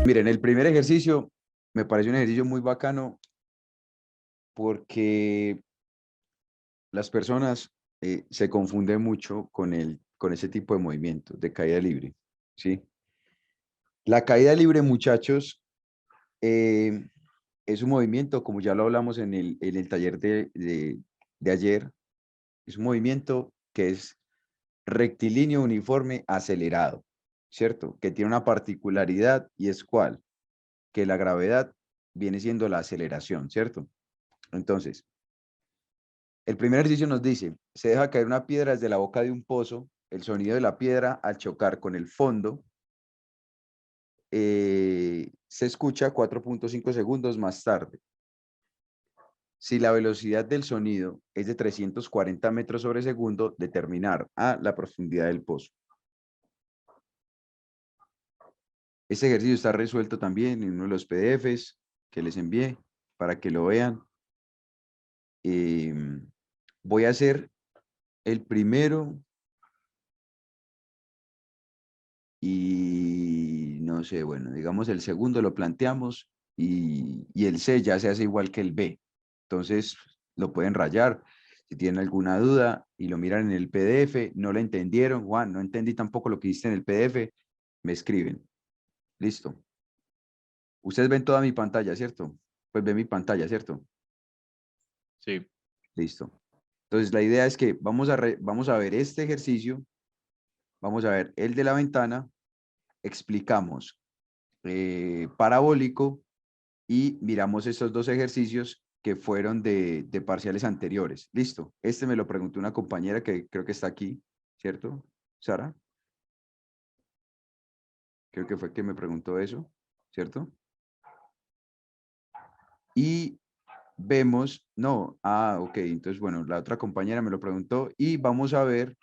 Miren, el primer ejercicio me parece un ejercicio muy bacano porque las personas se confunden mucho con ese tipo de movimientos de caída libre, ¿sí? La caída libre, muchachos, eh, es un movimiento, como ya lo hablamos en el taller de ayer, es un movimiento que es rectilíneo, uniforme, acelerado, ¿cierto? Que tiene una particularidad y es ¿cuál? Que la gravedad viene siendo la aceleración, ¿cierto? Entonces, el primer ejercicio nos dice, se deja caer una piedra desde la boca de un pozo, el sonido de la piedra al chocar con el fondo se escucha 4.5 segundos más tarde. Si la velocidad del sonido es de 340 metros sobre segundo, determinar A, la profundidad del pozo. Este ejercicio está resuelto también en uno de los PDFs que les envié para que lo vean. Voy a hacer el primero y no sé, bueno, digamos el segundo lo planteamos y el C ya se hace igual que el B. Entonces lo pueden rayar. Si tienen alguna duda y lo miran en el PDF, no lo entendieron, Juan, no entendí tampoco lo que hiciste en el PDF, me escriben. Listo. Ustedes ven toda mi pantalla, ¿cierto? Pues ven mi pantalla, ¿cierto? Sí. Listo. Entonces la idea es que vamos a ver este ejercicio, vamos a ver el de la ventana, explicamos parabólico y miramos estos dos ejercicios que fueron de parciales anteriores. Listo. Este me lo preguntó una compañera que creo que está aquí, ¿cierto? Sara, creo que fue que me preguntó eso, ¿cierto? Y vemos, no, ok, entonces bueno, la otra compañera me lo preguntó y vamos a ver,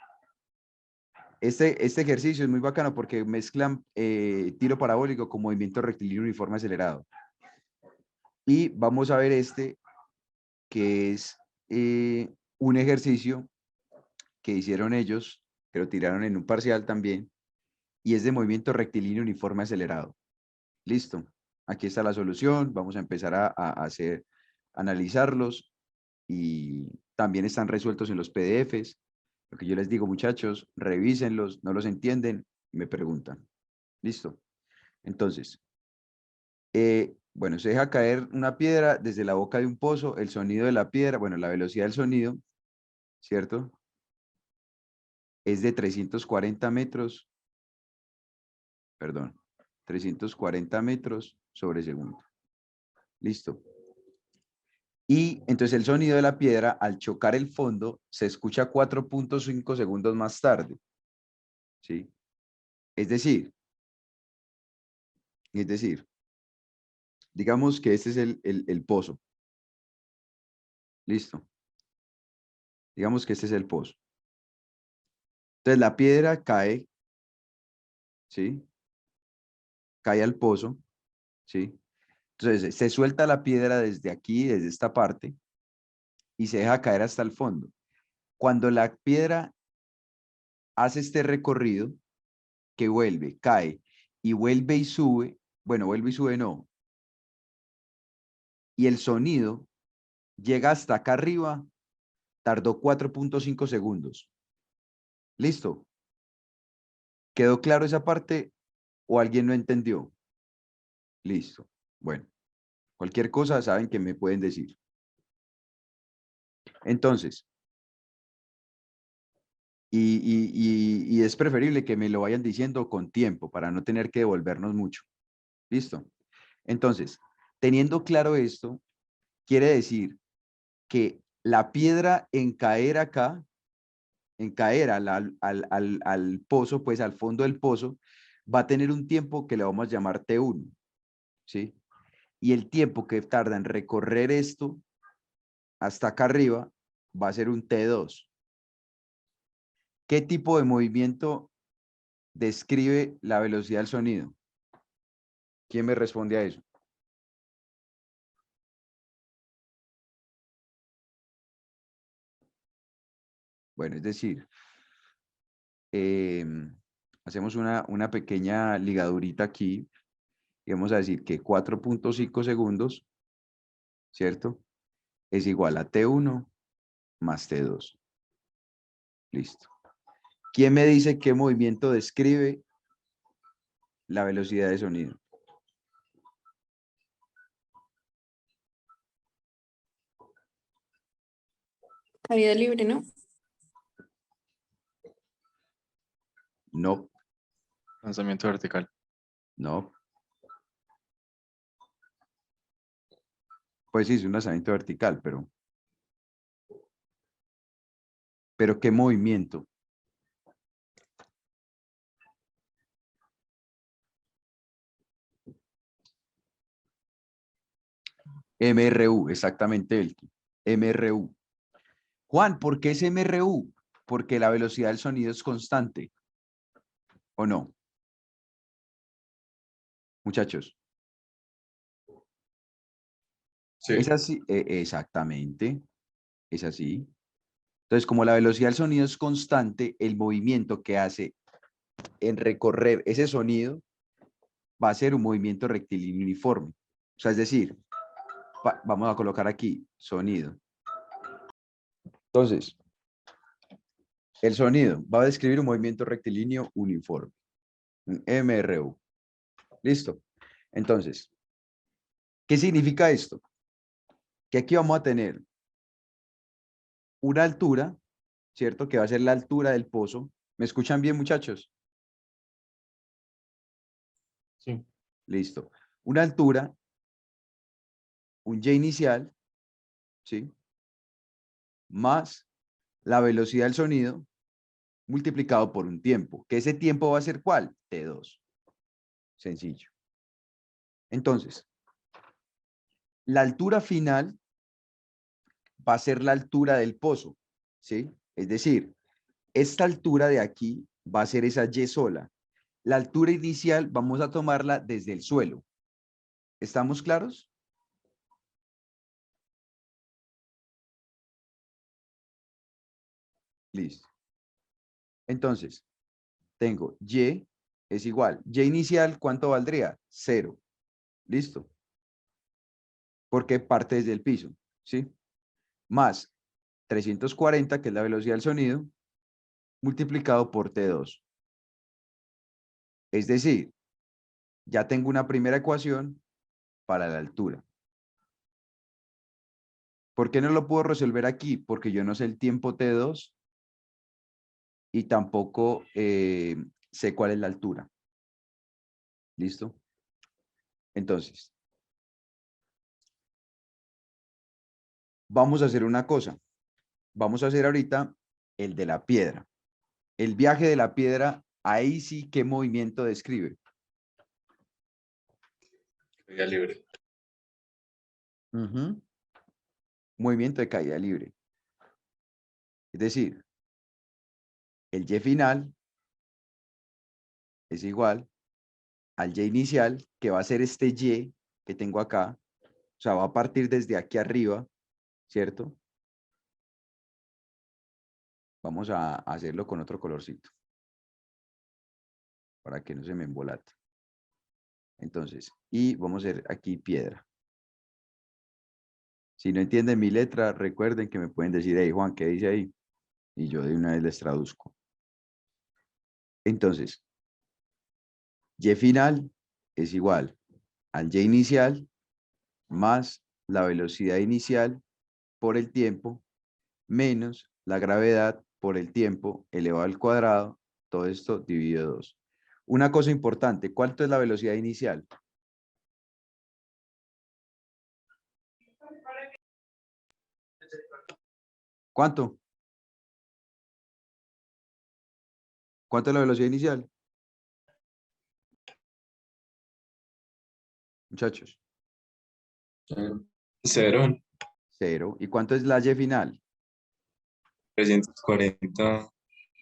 este ejercicio es muy bacano porque mezclan tiro parabólico con movimiento rectilíneo uniforme acelerado. Y vamos a ver este que es un ejercicio que hicieron ellos, que lo tiraron en un parcial también, y es de movimiento rectilíneo uniforme acelerado. Listo. Aquí está la solución. Vamos a empezar a hacer, analizarlos y también están resueltos en los PDFs. Lo que yo les digo, muchachos, revísenlos, no los entienden, me preguntan. Listo. Entonces, bueno, se deja caer una piedra desde la boca de un pozo, el sonido de la piedra, bueno, la velocidad del sonido, ¿cierto? Es de 340 metros, perdón, 340 metros sobre segundo. Listo. Y entonces el sonido de la piedra al chocar el fondo se escucha 4.5 segundos más tarde. ¿Sí? Es decir, es decir, digamos que este es el pozo. Listo. Digamos que este es el pozo. Entonces la piedra cae, ¿sí? Cae al pozo, ¿sí? Entonces se suelta la piedra desde aquí, desde esta parte, y se deja caer hasta el fondo. Cuando la piedra hace este recorrido, que vuelve, cae, y vuelve y sube, bueno, vuelve y sube no, y el sonido llega hasta acá arriba, tardó 4.5 segundos. ¿Listo? ¿Quedó claro esa parte o alguien no entendió? Listo. Bueno, cualquier cosa saben que me pueden decir. Entonces, y es preferible que me lo vayan diciendo con tiempo para no tener que devolvernos mucho. ¿Listo? Entonces, teniendo claro esto, quiere decir que la piedra en caer acá, en caer al pozo, pues al fondo del pozo, va a tener un tiempo que le vamos a llamar T1, ¿sí? Y el tiempo que tarda en recorrer esto hasta acá arriba va a ser un T2. ¿Qué tipo de movimiento describe la velocidad del sonido? ¿Quién me responde a eso? Bueno, es decir, hacemos una pequeña ligadurita aquí. Y vamos a decir que 4.5 segundos, ¿cierto? Es igual a T1 más T2. Listo. ¿Quién me dice qué movimiento describe la velocidad de sonido? Caída libre, ¿no? No, Lanzamiento vertical. no. Pues sí, es un lanzamiento vertical, pero ¿qué movimiento? MRU, exactamente el MRU. Juan, ¿por qué es MRU? Porque la velocidad del sonido es constante, ¿o no? Muchachos. Sí. Es así, exactamente, es así. Entonces, como la velocidad del sonido es constante, el movimiento que hace en recorrer ese sonido va a ser un movimiento rectilíneo uniforme. O sea, es decir, vamos a colocar aquí sonido. Entonces, el sonido va a describir un movimiento rectilíneo uniforme, un MRU. ¿Listo? Entonces, ¿qué significa esto? Que aquí vamos a tener una altura, ¿cierto? Que va a ser la altura del pozo. ¿Me escuchan bien, muchachos? Sí. Listo. Una altura, un Y inicial, ¿sí? Más la velocidad del sonido multiplicado por un tiempo. ¿Que ese tiempo va a ser cuál? T2. Sencillo. Entonces, la altura final va a ser la altura del pozo, ¿sí? Es decir, esta altura de aquí va a ser esa Y sola. La altura inicial vamos a tomarla desde el suelo. ¿Estamos claros? Listo. Entonces, tengo Y es igual. Y inicial, ¿cuánto valdría? 0. Listo. Porque parte desde el piso, ¿sí? Más 340, que es la velocidad del sonido, multiplicado por T2. Es decir, ya tengo una primera ecuación para la altura. ¿Por qué no lo puedo resolver aquí? Porque yo no sé el tiempo T2 y tampoco sé cuál es la altura. ¿Listo? Entonces, vamos a hacer una cosa. Vamos a hacer ahorita el de la piedra. El viaje de la piedra, ahí sí, ¿qué movimiento describe? Caída libre. Movimiento de caída libre. Es decir, el Y final es igual al Y inicial, que va a ser este Y que tengo acá. O sea, va a partir desde aquí arriba, ¿cierto? Vamos a hacerlo con otro colorcito, para que no se me embolate. Entonces, y vamos a hacer aquí piedra. Si no entienden mi letra, recuerden que me pueden decir, hey Juan, ¿qué dice ahí? Y yo de una vez les traduzco. Entonces, Y final es igual al Y inicial más la velocidad inicial por el tiempo menos la gravedad por el tiempo elevado al cuadrado, todo esto dividido 2. Una cosa importante, ¿cuánto es la velocidad inicial? ¿Cuánto? ¿Cuánto es la velocidad inicial? Muchachos. Cero, 0. ¿Y cuánto es la Y final? 340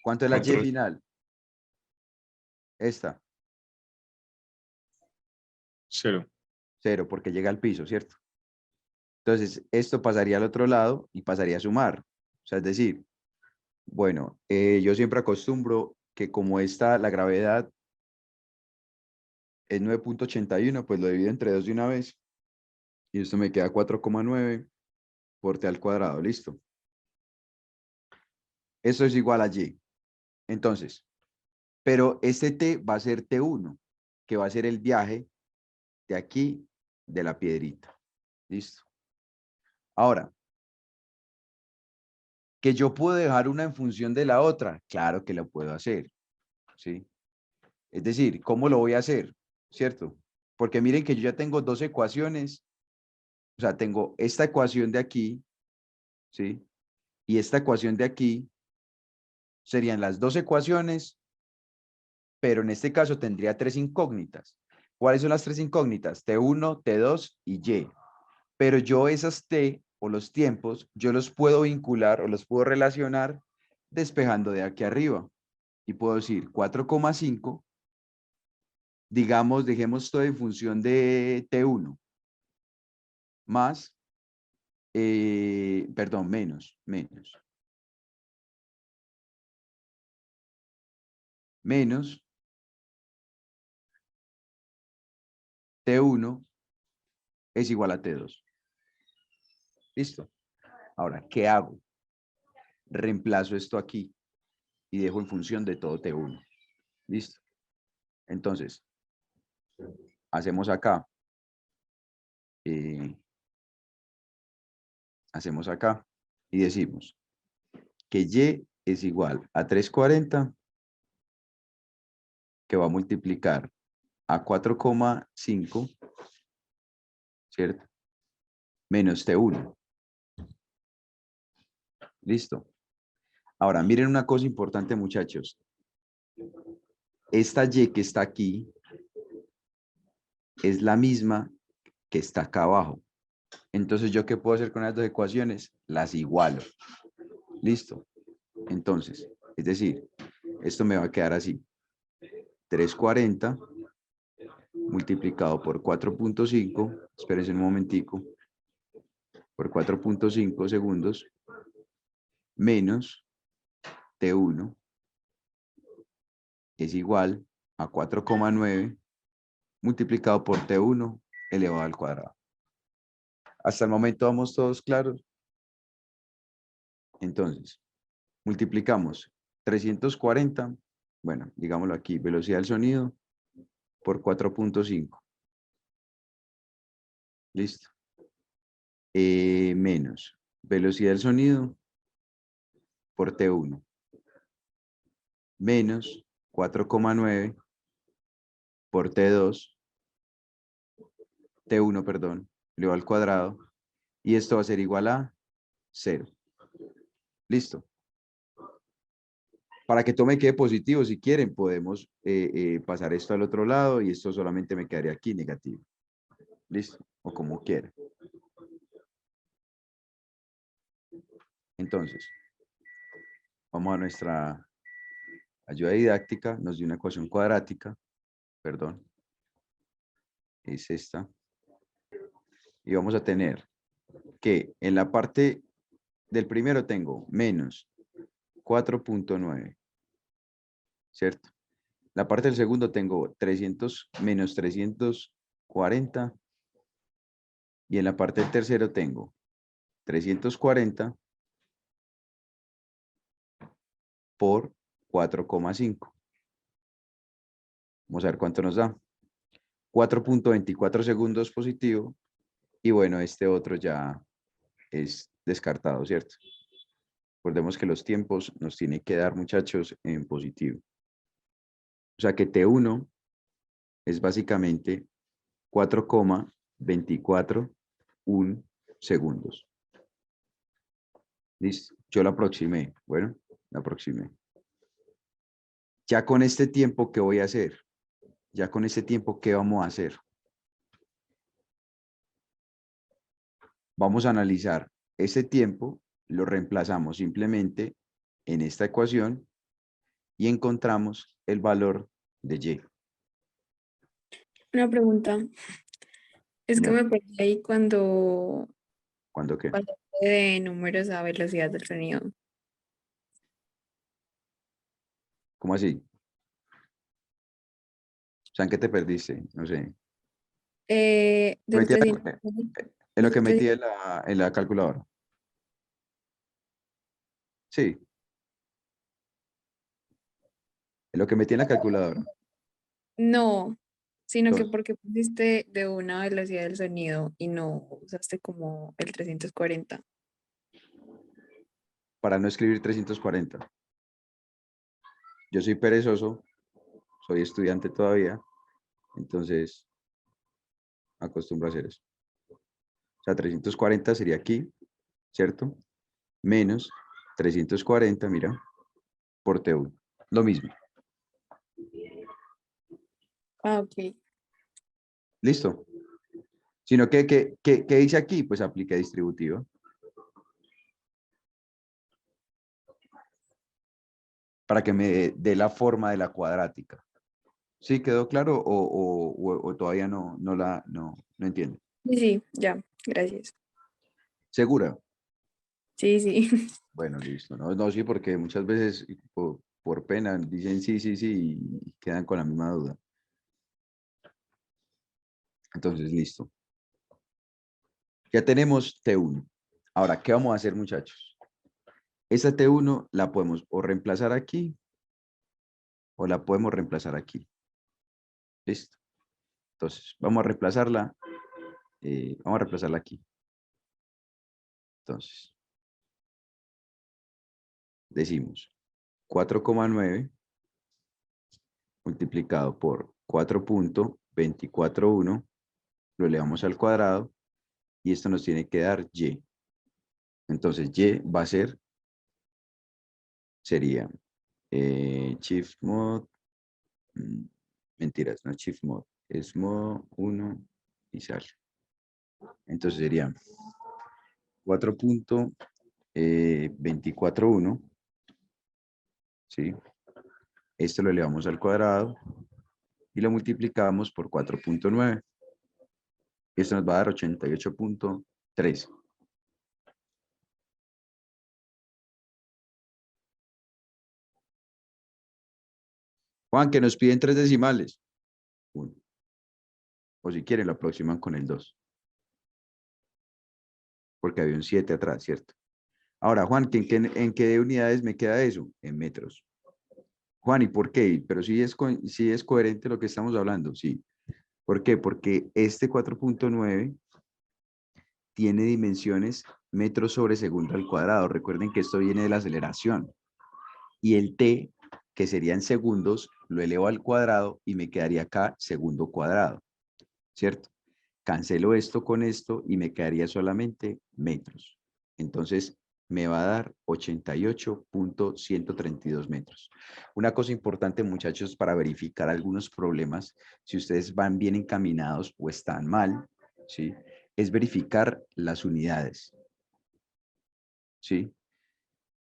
¿Cuánto es la Y metros. final? Esta. 0. 0, porque llega al piso, ¿cierto? Entonces, esto pasaría al otro lado y pasaría a sumar. O sea, es decir, bueno, yo siempre acostumbro que como está la gravedad es 9.81, pues lo divido entre 2 de una vez. Y esto me queda 4,9 por t al cuadrado, listo. Eso es igual a y. Entonces, pero este t va a ser t1, que va a ser el viaje de aquí, de la piedrita. Listo. Ahora, que yo puedo dejar una en función de la otra, claro que lo puedo hacer, ¿sí? Es decir, ¿cómo lo voy a hacer? ¿Cierto? Porque miren que yo ya tengo dos ecuaciones, o sea, tengo esta ecuación de aquí, ¿sí? Y esta ecuación de aquí, serían las dos ecuaciones, pero en este caso tendría tres incógnitas. ¿Cuáles son las tres incógnitas? T1, T2 y Y. Pero yo esas T o los tiempos, yo los puedo vincular o los puedo relacionar despejando de aquí arriba. Y puedo decir 4,5, digamos, dejemos todo en función de T1, más, perdón, menos T1 es igual a T2. ¿Listo? Ahora, ¿qué hago? Reemplazo esto aquí y dejo en función de todo T1. ¿Listo? Entonces, hacemos acá. Hacemos acá y decimos que Y es igual a 340, que va a multiplicar a 4,5, ¿cierto? Menos T1. ¿Listo? Ahora, miren una cosa importante, muchachos. Esta Y que está aquí es la misma que está acá abajo. Entonces, ¿yo qué puedo hacer con las dos ecuaciones? Las igualo. ¿Listo? Entonces, es decir, esto me va a quedar así. 340 multiplicado por 4,5, espérense un momentico, por 4,5 segundos, menos T1 es igual a 4,9 multiplicado por T1 elevado al cuadrado. Hasta el momento vamos todos claros. Entonces, multiplicamos 340, bueno, digámoslo aquí, velocidad del sonido por 4,5. Listo. Menos velocidad del sonido por T1 menos 4,9 por T2, T1, perdón, elevado al cuadrado, y esto va a ser igual a 0. Listo. Para que todo me quede positivo, si quieren, podemos pasar esto al otro lado y esto solamente me quedaría aquí negativo. Listo. O como quieran. Entonces, vamos a nuestra ayuda didáctica. Nos dio una ecuación cuadrática. Perdón. Es esta. Y vamos a tener que en la parte del primero tengo menos 4,9. ¿Cierto? La parte del segundo tengo 300 menos 340. Y en la parte del tercero tengo 340 por 4,5. Vamos a ver cuánto nos da. 4,24 segundos positivo. Y bueno, este otro ya es descartado, ¿cierto? Recordemos que los tiempos nos tienen que dar, muchachos, en positivo. O sea que T1 es básicamente 4,241 segundos. Listo. Yo lo aproximé. Bueno, lo aproximé. Ya con este tiempo, ¿qué voy a hacer? Ya con este tiempo, ¿qué vamos a hacer? Vamos a analizar ese tiempo, lo reemplazamos simplemente en esta ecuación y encontramos el valor de Y. Una pregunta. Es que Señor, me perdí ahí ¿cuándo qué? cuando hablé de números a velocidad del sonido. ¿Cómo así? sea, ¿en qué te perdiste? No sé. Del Metí 300, en lo del que metí 300. en la calculadora. Sí, en lo que metí en la calculadora. No, sino que Entonces, porque pusiste de una velocidad del sonido y no usaste como el 340. para no escribir 340. Yo soy perezoso, soy estudiante todavía, entonces acostumbro a hacer eso. O sea, 340 sería aquí, ¿cierto? Menos 340, mira, por T1. Lo mismo. Ah, ok. ¿Listo? Sino que, ¿qué dice aquí? Pues aplica distributiva. Para que me dé la forma de la cuadrática. ¿Sí quedó claro o todavía no entiendo? Sí, sí, ya, gracias. ¿Segura? Sí, sí. Bueno, listo. No, no, sí, porque muchas veces por pena dicen sí, sí, sí y quedan con la misma duda. Entonces, listo. Ya tenemos T1. Ahora, ¿qué vamos a hacer, muchachos? Esta T1 la podemos o reemplazar aquí o la podemos reemplazar aquí. Listo. Entonces, vamos a reemplazarla aquí. Entonces, decimos 4,9 multiplicado por 4,241, lo elevamos al cuadrado y esto nos tiene que dar y. Entonces, y va a ser, sería shift mod, mentiras, no es shift mod, es modo 1 y sal. Entonces sería 4,241, ¿sí? Esto lo elevamos al cuadrado y lo multiplicamos por 4,9. Esto nos va a dar 88,3. Juan, que nos piden 3 decimales. 1. O si quieren, lo aproximan con el 2. Porque había un 7 atrás, ¿cierto? Ahora, Juan, ¿en qué unidades me queda eso? En metros. Juan, ¿y por qué? Pero sí es coherente lo que estamos hablando, sí. ¿Por qué? Porque este 4,9 tiene dimensiones metros sobre segundo al cuadrado. Recuerden que esto viene de la aceleración. Y el t, que serían segundos, lo elevo al cuadrado y me quedaría acá segundo cuadrado, ¿cierto? Cancelo esto con esto y me quedaría solamente metros. Entonces, me va a dar 88,132 metros. Una cosa importante, muchachos, para verificar algunos problemas, si ustedes van bien encaminados o están mal, ¿sí? Es verificar las unidades, ¿sí?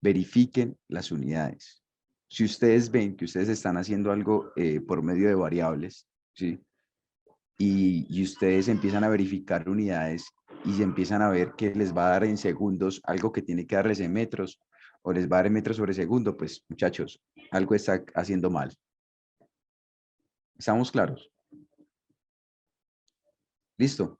Verifiquen las unidades. Si ustedes ven que ustedes están haciendo algo por medio de variables, ¿sí? Y ustedes empiezan a verificar unidades y se empiezan a ver que les va a dar en segundos algo que tiene que darles en metros o les va a dar en metros sobre segundo, pues muchachos, algo está haciendo mal. ¿Estamos claros? ¿Listo?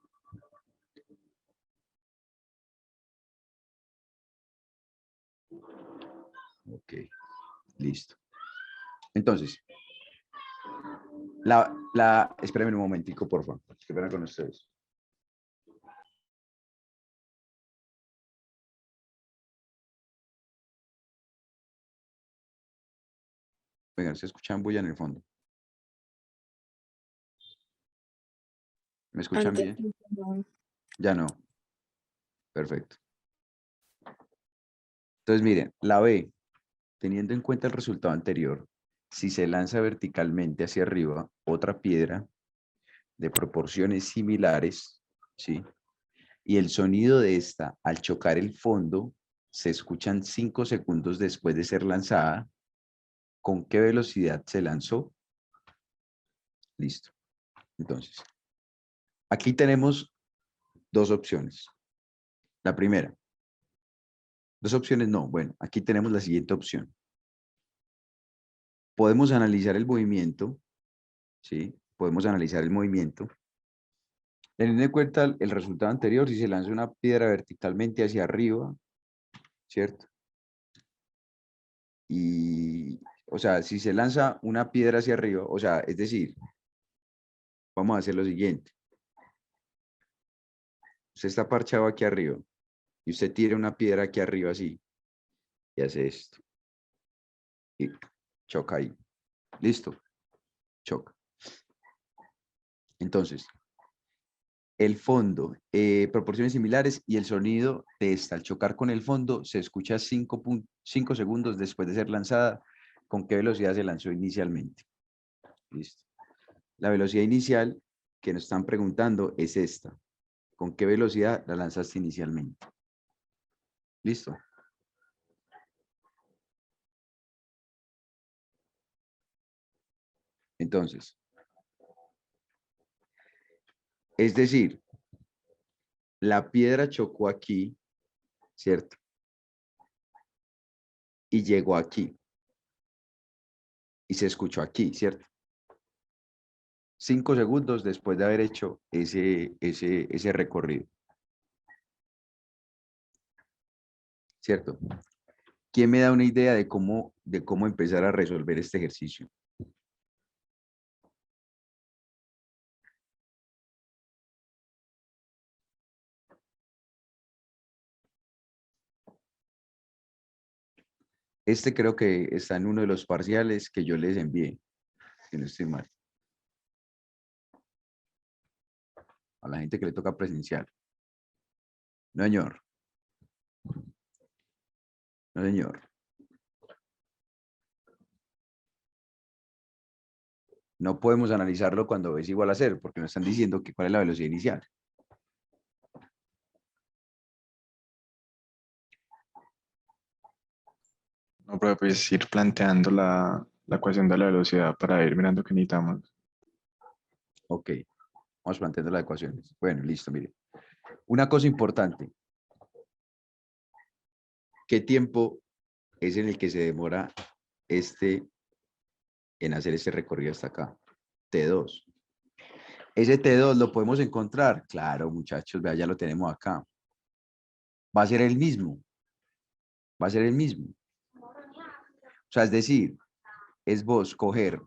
Ok, listo. Entonces, espérenme un momentico, por favor. Qué pena con ustedes. Vengan, se escuchan bulla en el fondo. ¿Me escuchan Antes, bien? no. Ya no. Perfecto. Entonces, miren, la B, teniendo en cuenta el resultado anterior, si se lanza verticalmente hacia arriba otra piedra de proporciones similares, ¿sí? Y el sonido de esta, al chocar el fondo, se escuchan 5 segundos después de ser lanzada. ¿Con qué velocidad se lanzó? Listo. Entonces, aquí tenemos dos opciones. La primera, dos opciones no. Bueno, aquí tenemos la siguiente opción. Podemos analizar el movimiento, ¿sí? podemos analizar el movimiento. Teniendo en cuenta el resultado anterior, si se lanza una piedra verticalmente hacia arriba, ¿cierto? Y, o sea, si se lanza una piedra hacia arriba, o sea, es decir, vamos a hacer lo siguiente. Usted está parchado aquí arriba y usted tira una piedra aquí arriba así y hace esto. Y choca ahí. Listo. Choca. Entonces, el fondo, proporciones similares y el sonido de esta al chocar con el fondo se escucha 5 segundos después de ser lanzada. ¿Con qué velocidad se lanzó inicialmente? Listo. La velocidad inicial que nos están preguntando es esta. ¿Con qué velocidad la lanzaste inicialmente? Listo. Entonces, es decir, la piedra chocó aquí, ¿cierto? Y llegó aquí. Y se escuchó aquí, ¿cierto? 5 segundos después de haber hecho ese recorrido, ¿cierto? ¿Quién me da una idea de cómo empezar a resolver este ejercicio? Este creo que está en uno de los parciales que yo les envié, si no estoy mal. A la gente que le toca presencial. No, señor. No, señor. No podemos analizarlo cuando es igual a cero, porque nos están diciendo que cuál es la velocidad inicial. No, pero pues ir planteando la ecuación de la velocidad para ir mirando qué necesitamos. Ok, vamos planteando las ecuaciones. Bueno, listo, mire. Una cosa importante. ¿Qué tiempo es en el que se demora en hacer este recorrido hasta acá? T2. Ese T2 lo podemos encontrar. Claro, muchachos, vea, ya lo tenemos acá. Va a ser el mismo. Va a ser el mismo. O sea, es decir, es vos coger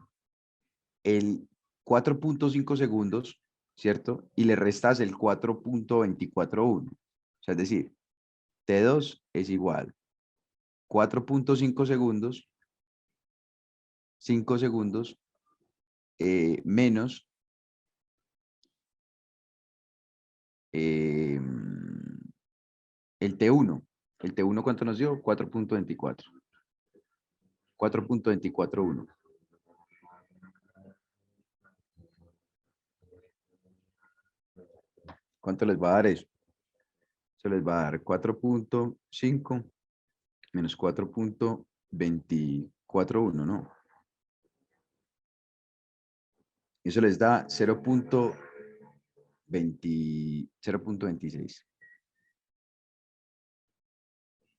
el 4.5 segundos, ¿cierto? Y le restas el 4.241. O sea, es decir, T2 es igual 4.5 segundos, 5 segundos, menos eh, el T1. ¿El T1 cuánto nos dio? 4.24. 4.241. ¿Cuánto les va a dar eso? Se les va a dar 4.5 menos 4.241, ¿no? Eso les da 0.26.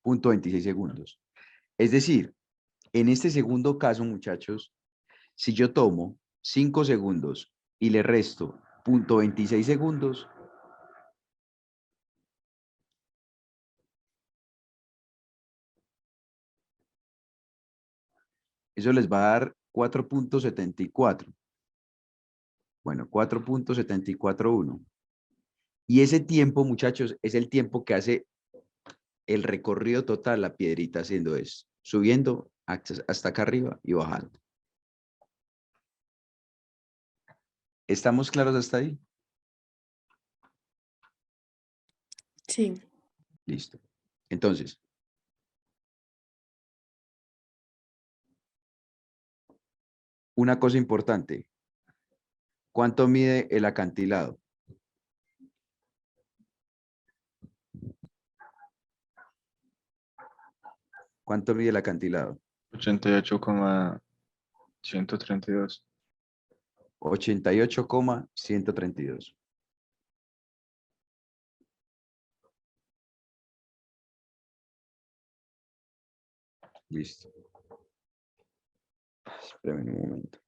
0.26 segundos. Es decir, en este segundo caso, muchachos, si yo tomo 5 segundos y le resto 0.26 segundos, eso les va a dar 4.74. Bueno, 4.741. Y ese tiempo, muchachos, es el tiempo que hace el recorrido total, la piedrita haciendo eso, subiendo hasta acá arriba y bajando. ¿Estamos claros hasta ahí? Sí. Listo. Entonces, una cosa importante. ¿Cuánto mide el acantilado? ¿Cuánto mide el acantilado? 88,132. 88,132. Listo. Espérame un momento.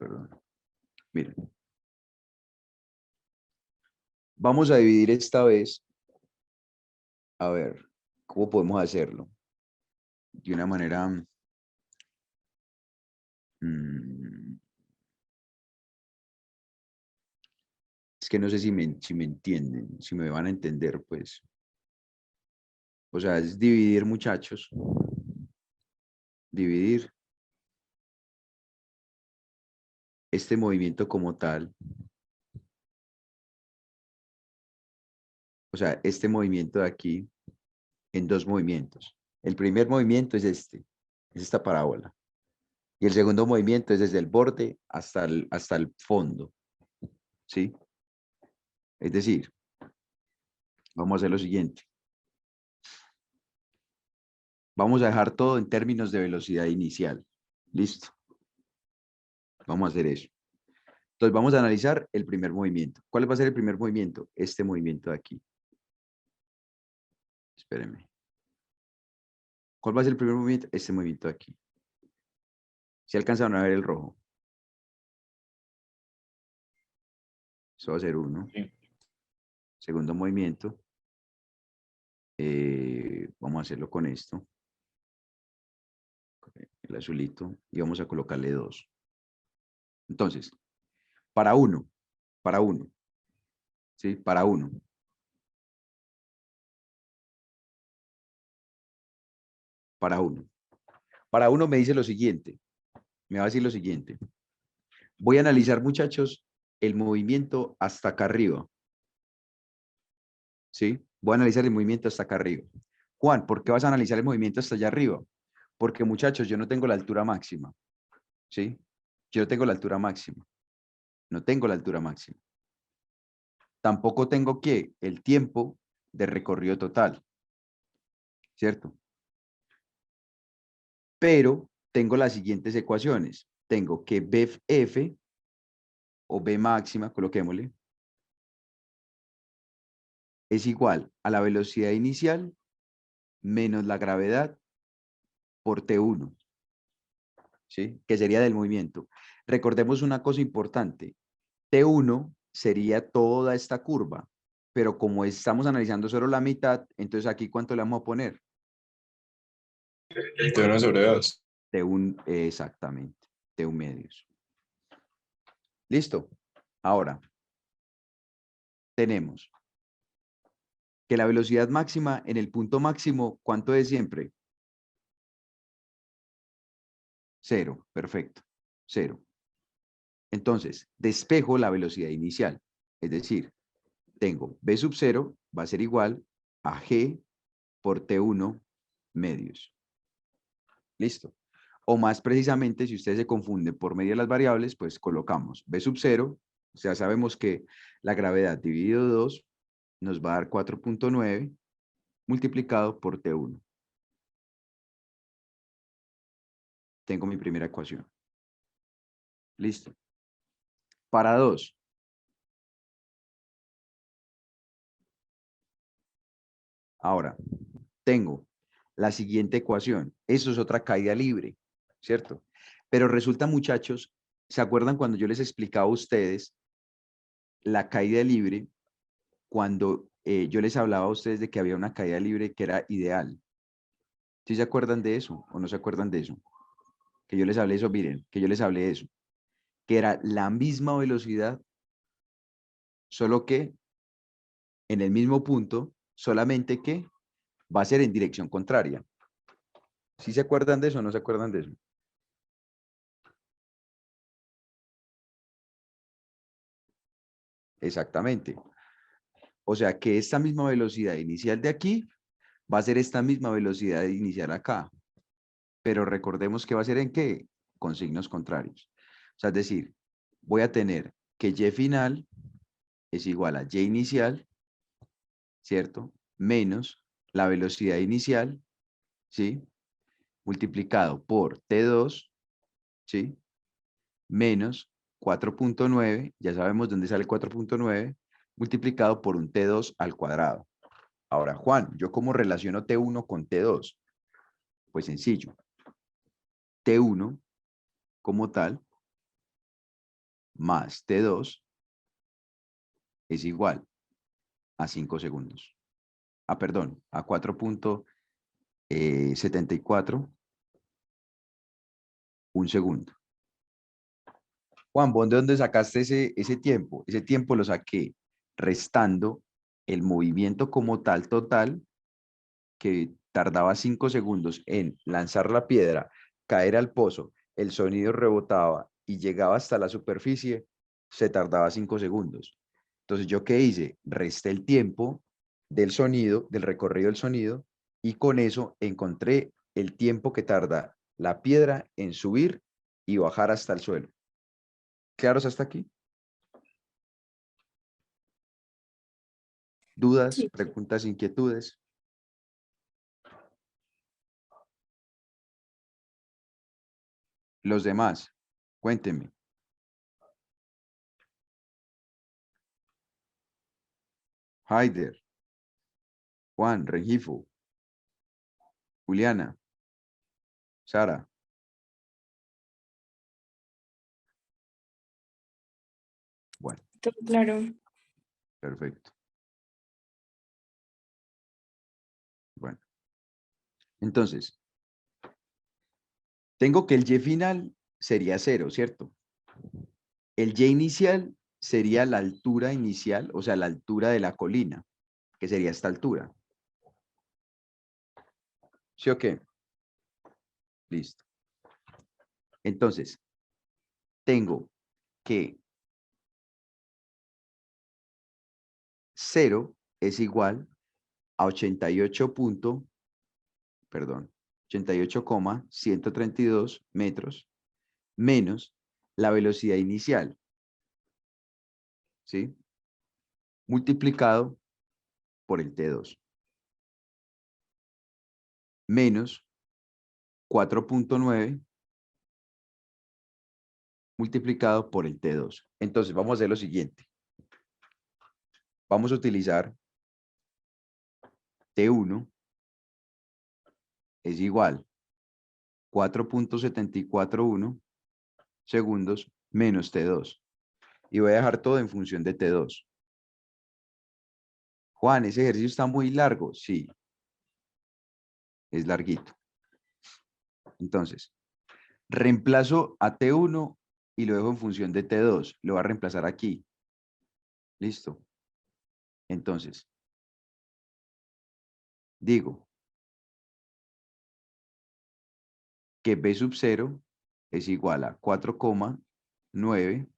perdón. Miren. Vamos a dividir esta vez. A ver, ¿cómo podemos hacerlo? De una manera... es que no sé si me entienden, si me van a entender, pues. O sea, es dividir, muchachos. Dividir este movimiento como tal. O sea, este movimiento de aquí en dos movimientos. El primer movimiento es este, es esta parábola. Y el segundo movimiento es desde el borde hasta el fondo. ¿Sí? Es decir, vamos a hacer lo siguiente. Vamos a dejar todo en términos de velocidad inicial. Listo. Vamos a hacer eso. Entonces vamos a analizar el primer movimiento. ¿Cuál va a ser el primer movimiento? Este movimiento de aquí. Espérenme. ¿Cuál va a ser el primer movimiento? Este movimiento de aquí. Si alcanzaron a ver el rojo. Eso va a ser uno. Sí. Segundo movimiento. Vamos a hacerlo con esto. El azulito. Y vamos a colocarle 2. Entonces, para uno. ¿Sí? Para uno. Para uno me dice lo siguiente. Me va a decir lo siguiente. Voy a analizar, muchachos, el movimiento hasta acá arriba. ¿Sí? Voy a analizar el movimiento hasta acá arriba. Juan, ¿por qué vas a analizar el movimiento hasta allá arriba? Porque, muchachos, yo no tengo la altura máxima. ¿Sí? Yo no tengo la altura máxima. No tengo la altura máxima. Tampoco tengo ¿qué? El tiempo de recorrido total. ¿Cierto? Pero tengo las siguientes ecuaciones. Tengo que BF o B máxima, coloquémosle, es igual a la velocidad inicial menos la gravedad por T1, ¿sí? Que sería del movimiento. Recordemos una cosa importante. T1 sería toda esta curva, pero como estamos analizando solo la mitad, entonces aquí ¿cuánto le vamos a poner? T1 sobre 2. T1, exactamente, T1 medios. ¿Listo? Ahora, tenemos que la velocidad máxima en el punto máximo, ¿cuánto es siempre? 0, perfecto, 0. Entonces, despejo la velocidad inicial. Es decir, tengo B sub 0 va a ser igual a G por T1 medios. Listo. O más precisamente, si ustedes se confunden por medio de las variables, pues colocamos B sub 0. O sea, sabemos que la gravedad dividido 2 nos va a dar 4.9 multiplicado por T1. Tengo mi primera ecuación. Listo. Para 2. Ahora, tengo la siguiente ecuación. Eso es otra caída libre, ¿cierto? Pero resulta, muchachos, ¿se acuerdan cuando yo les explicaba a ustedes la caída libre? Cuando yo les hablaba a ustedes de que había una caída libre que era ideal. ¿Sí se acuerdan de eso o no se acuerdan de eso? Que yo les hablé de eso, miren, que yo les hablé de eso. Que era la misma velocidad, solo que en el mismo punto, solamente que va a ser en dirección contraria. ¿Sí se acuerdan de eso o no se acuerdan de eso? Exactamente. O sea que esta misma velocidad inicial de aquí va a ser esta misma velocidad inicial acá. Pero recordemos que va a ser ¿en qué? Con signos contrarios. O sea, es decir, voy a tener que Y final es igual a Y inicial, ¿cierto? Menos la velocidad inicial, ¿sí? Multiplicado por T2, ¿sí? Menos 4.9, ya sabemos dónde sale 4.9, multiplicado por un T2 al cuadrado. Ahora, Juan, ¿yo cómo relaciono T1 con T2? Pues sencillo. T1, como tal, más T2 es igual a 5 segundos. Ah, perdón, a 4.74, un segundo. Juan, ¿vos de dónde sacaste ese tiempo? Ese tiempo lo saqué restando el movimiento como tal total, que tardaba 5 segundos en lanzar la piedra, caer al pozo, el sonido rebotaba y llegaba hasta la superficie, se tardaba 5 segundos. Entonces, ¿yo qué hice? Resté el tiempo del sonido, del recorrido del sonido, y con eso encontré el tiempo que tarda la piedra en subir y bajar hasta el suelo. ¿Claros hasta aquí? ¿Dudas, Sí. preguntas, inquietudes? Los demás, cuéntenme. Haider, Juan, Rengifo, Juliana, Sara. Bueno, Todo claro. perfecto. Bueno, entonces, tengo que el Y final sería 0, ¿cierto? El Y inicial sería la altura inicial, o sea, la altura de la colina, que sería esta altura. ¿Sí o qué? Listo. Entonces, tengo que 0 es igual a 88,132 metros menos la velocidad inicial, ¿sí? Multiplicado por el T2, menos 4.9 multiplicado por el T2. Entonces, vamos a hacer lo siguiente. Vamos a utilizar T1 es igual 4.741 segundos menos T2. Y voy a dejar todo en función de T2. Juan, ese ejercicio está muy largo. Sí, es larguito. Entonces, reemplazo a T1 y lo dejo en función de T2. Lo voy a reemplazar aquí. Listo. Entonces, digo que B sub 0 es igual a 4,9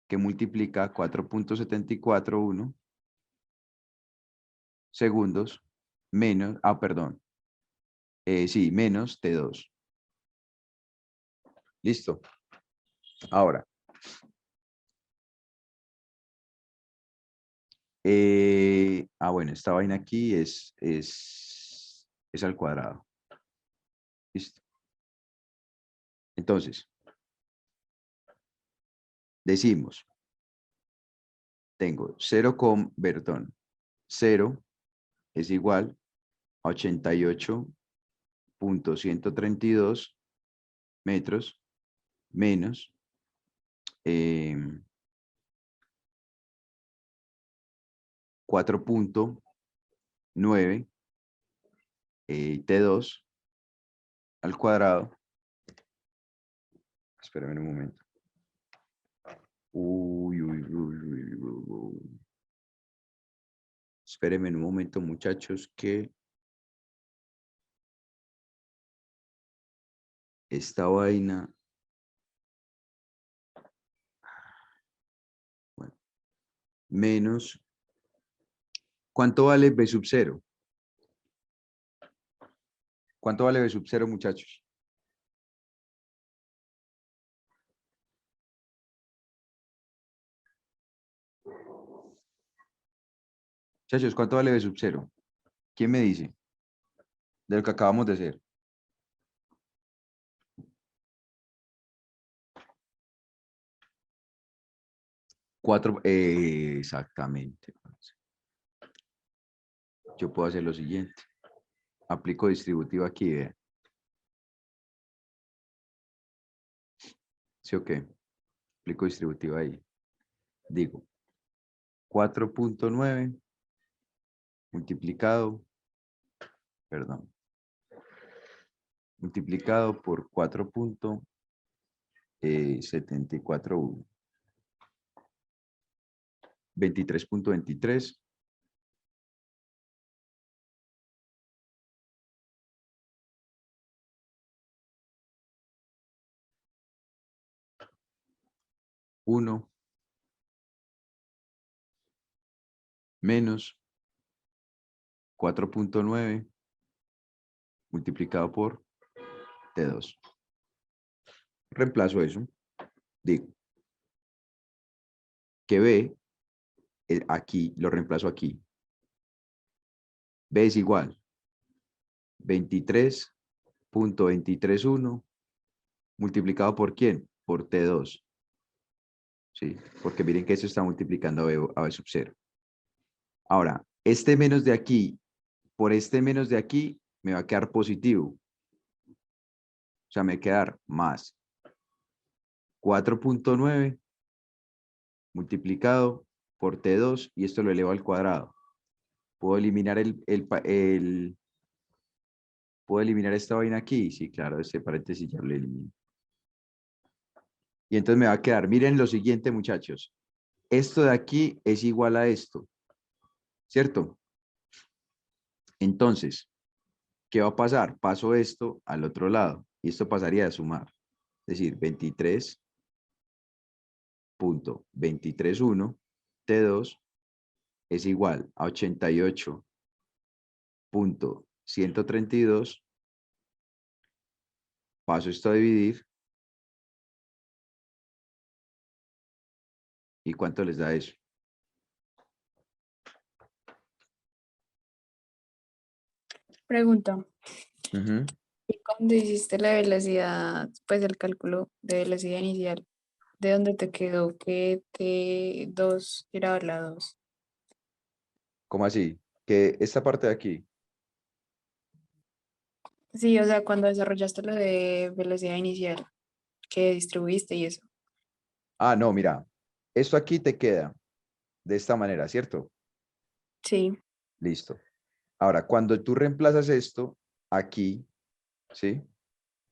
que multiplica 4.741 segundos menos, perdón, sí, menos T2. Listo. Ahora, bueno, esta vaina aquí es al cuadrado. Listo. Entonces, decimos, tengo 0, perdón, 0 es igual a 88.132 metros menos 4.9 T2 al cuadrado. Espérame un momento. Uy, uy, uy, uy, uy, uy. Espérenme un momento, muchachos, que esta vaina. Bueno, menos. ¿Cuánto vale B sub 0? ¿Cuánto vale B sub 0, muchachos? Muchachos, ¿cuánto vale B sub 0? ¿Quién me dice? De lo que acabamos de hacer. 4, exactamente. Yo puedo hacer lo siguiente. Aplico distributivo aquí, vean. ¿Sí o qué? Aplico distributivo ahí. Digo, 4.9 multiplicado, perdón, multiplicado por 4.741. 23.23 1 menos 4.9 multiplicado por T2. Reemplazo eso. Digo que B, aquí, lo reemplazo aquí. B es igual 23.231 multiplicado por ¿quién? Por T2. ¿Sí? Porque miren que eso está multiplicando a B sub 0. Ahora, este menos de aquí por este menos de aquí me va a quedar positivo. O sea, me va a quedar más 4.9 multiplicado por T2 y esto lo elevo al cuadrado. ¿Puedo eliminar ¿puedo eliminar esta vaina aquí? Sí, claro, este paréntesis ya lo elimino. Y entonces me va a quedar, miren lo siguiente, muchachos. Esto de aquí es igual a esto, ¿cierto? Entonces, ¿qué va a pasar? Paso esto al otro lado y esto pasaría a sumar. Es decir, 23.231 T2 es igual a 88.132. Paso esto a dividir. ¿Y cuánto les da eso? Pregunta. Ujú. ¿Y cuando hiciste la velocidad, pues el cálculo de velocidad inicial, de dónde te quedó que T2 era la 2? ¿Cómo así? Que esta parte de aquí. Sí, o sea, cuando desarrollaste lo de velocidad inicial, que distribuiste y eso. Ah, no, mira. Esto aquí te queda de esta manera, ¿cierto? Sí, Listo. Ahora, cuando tú reemplazas esto aquí, ¿sí?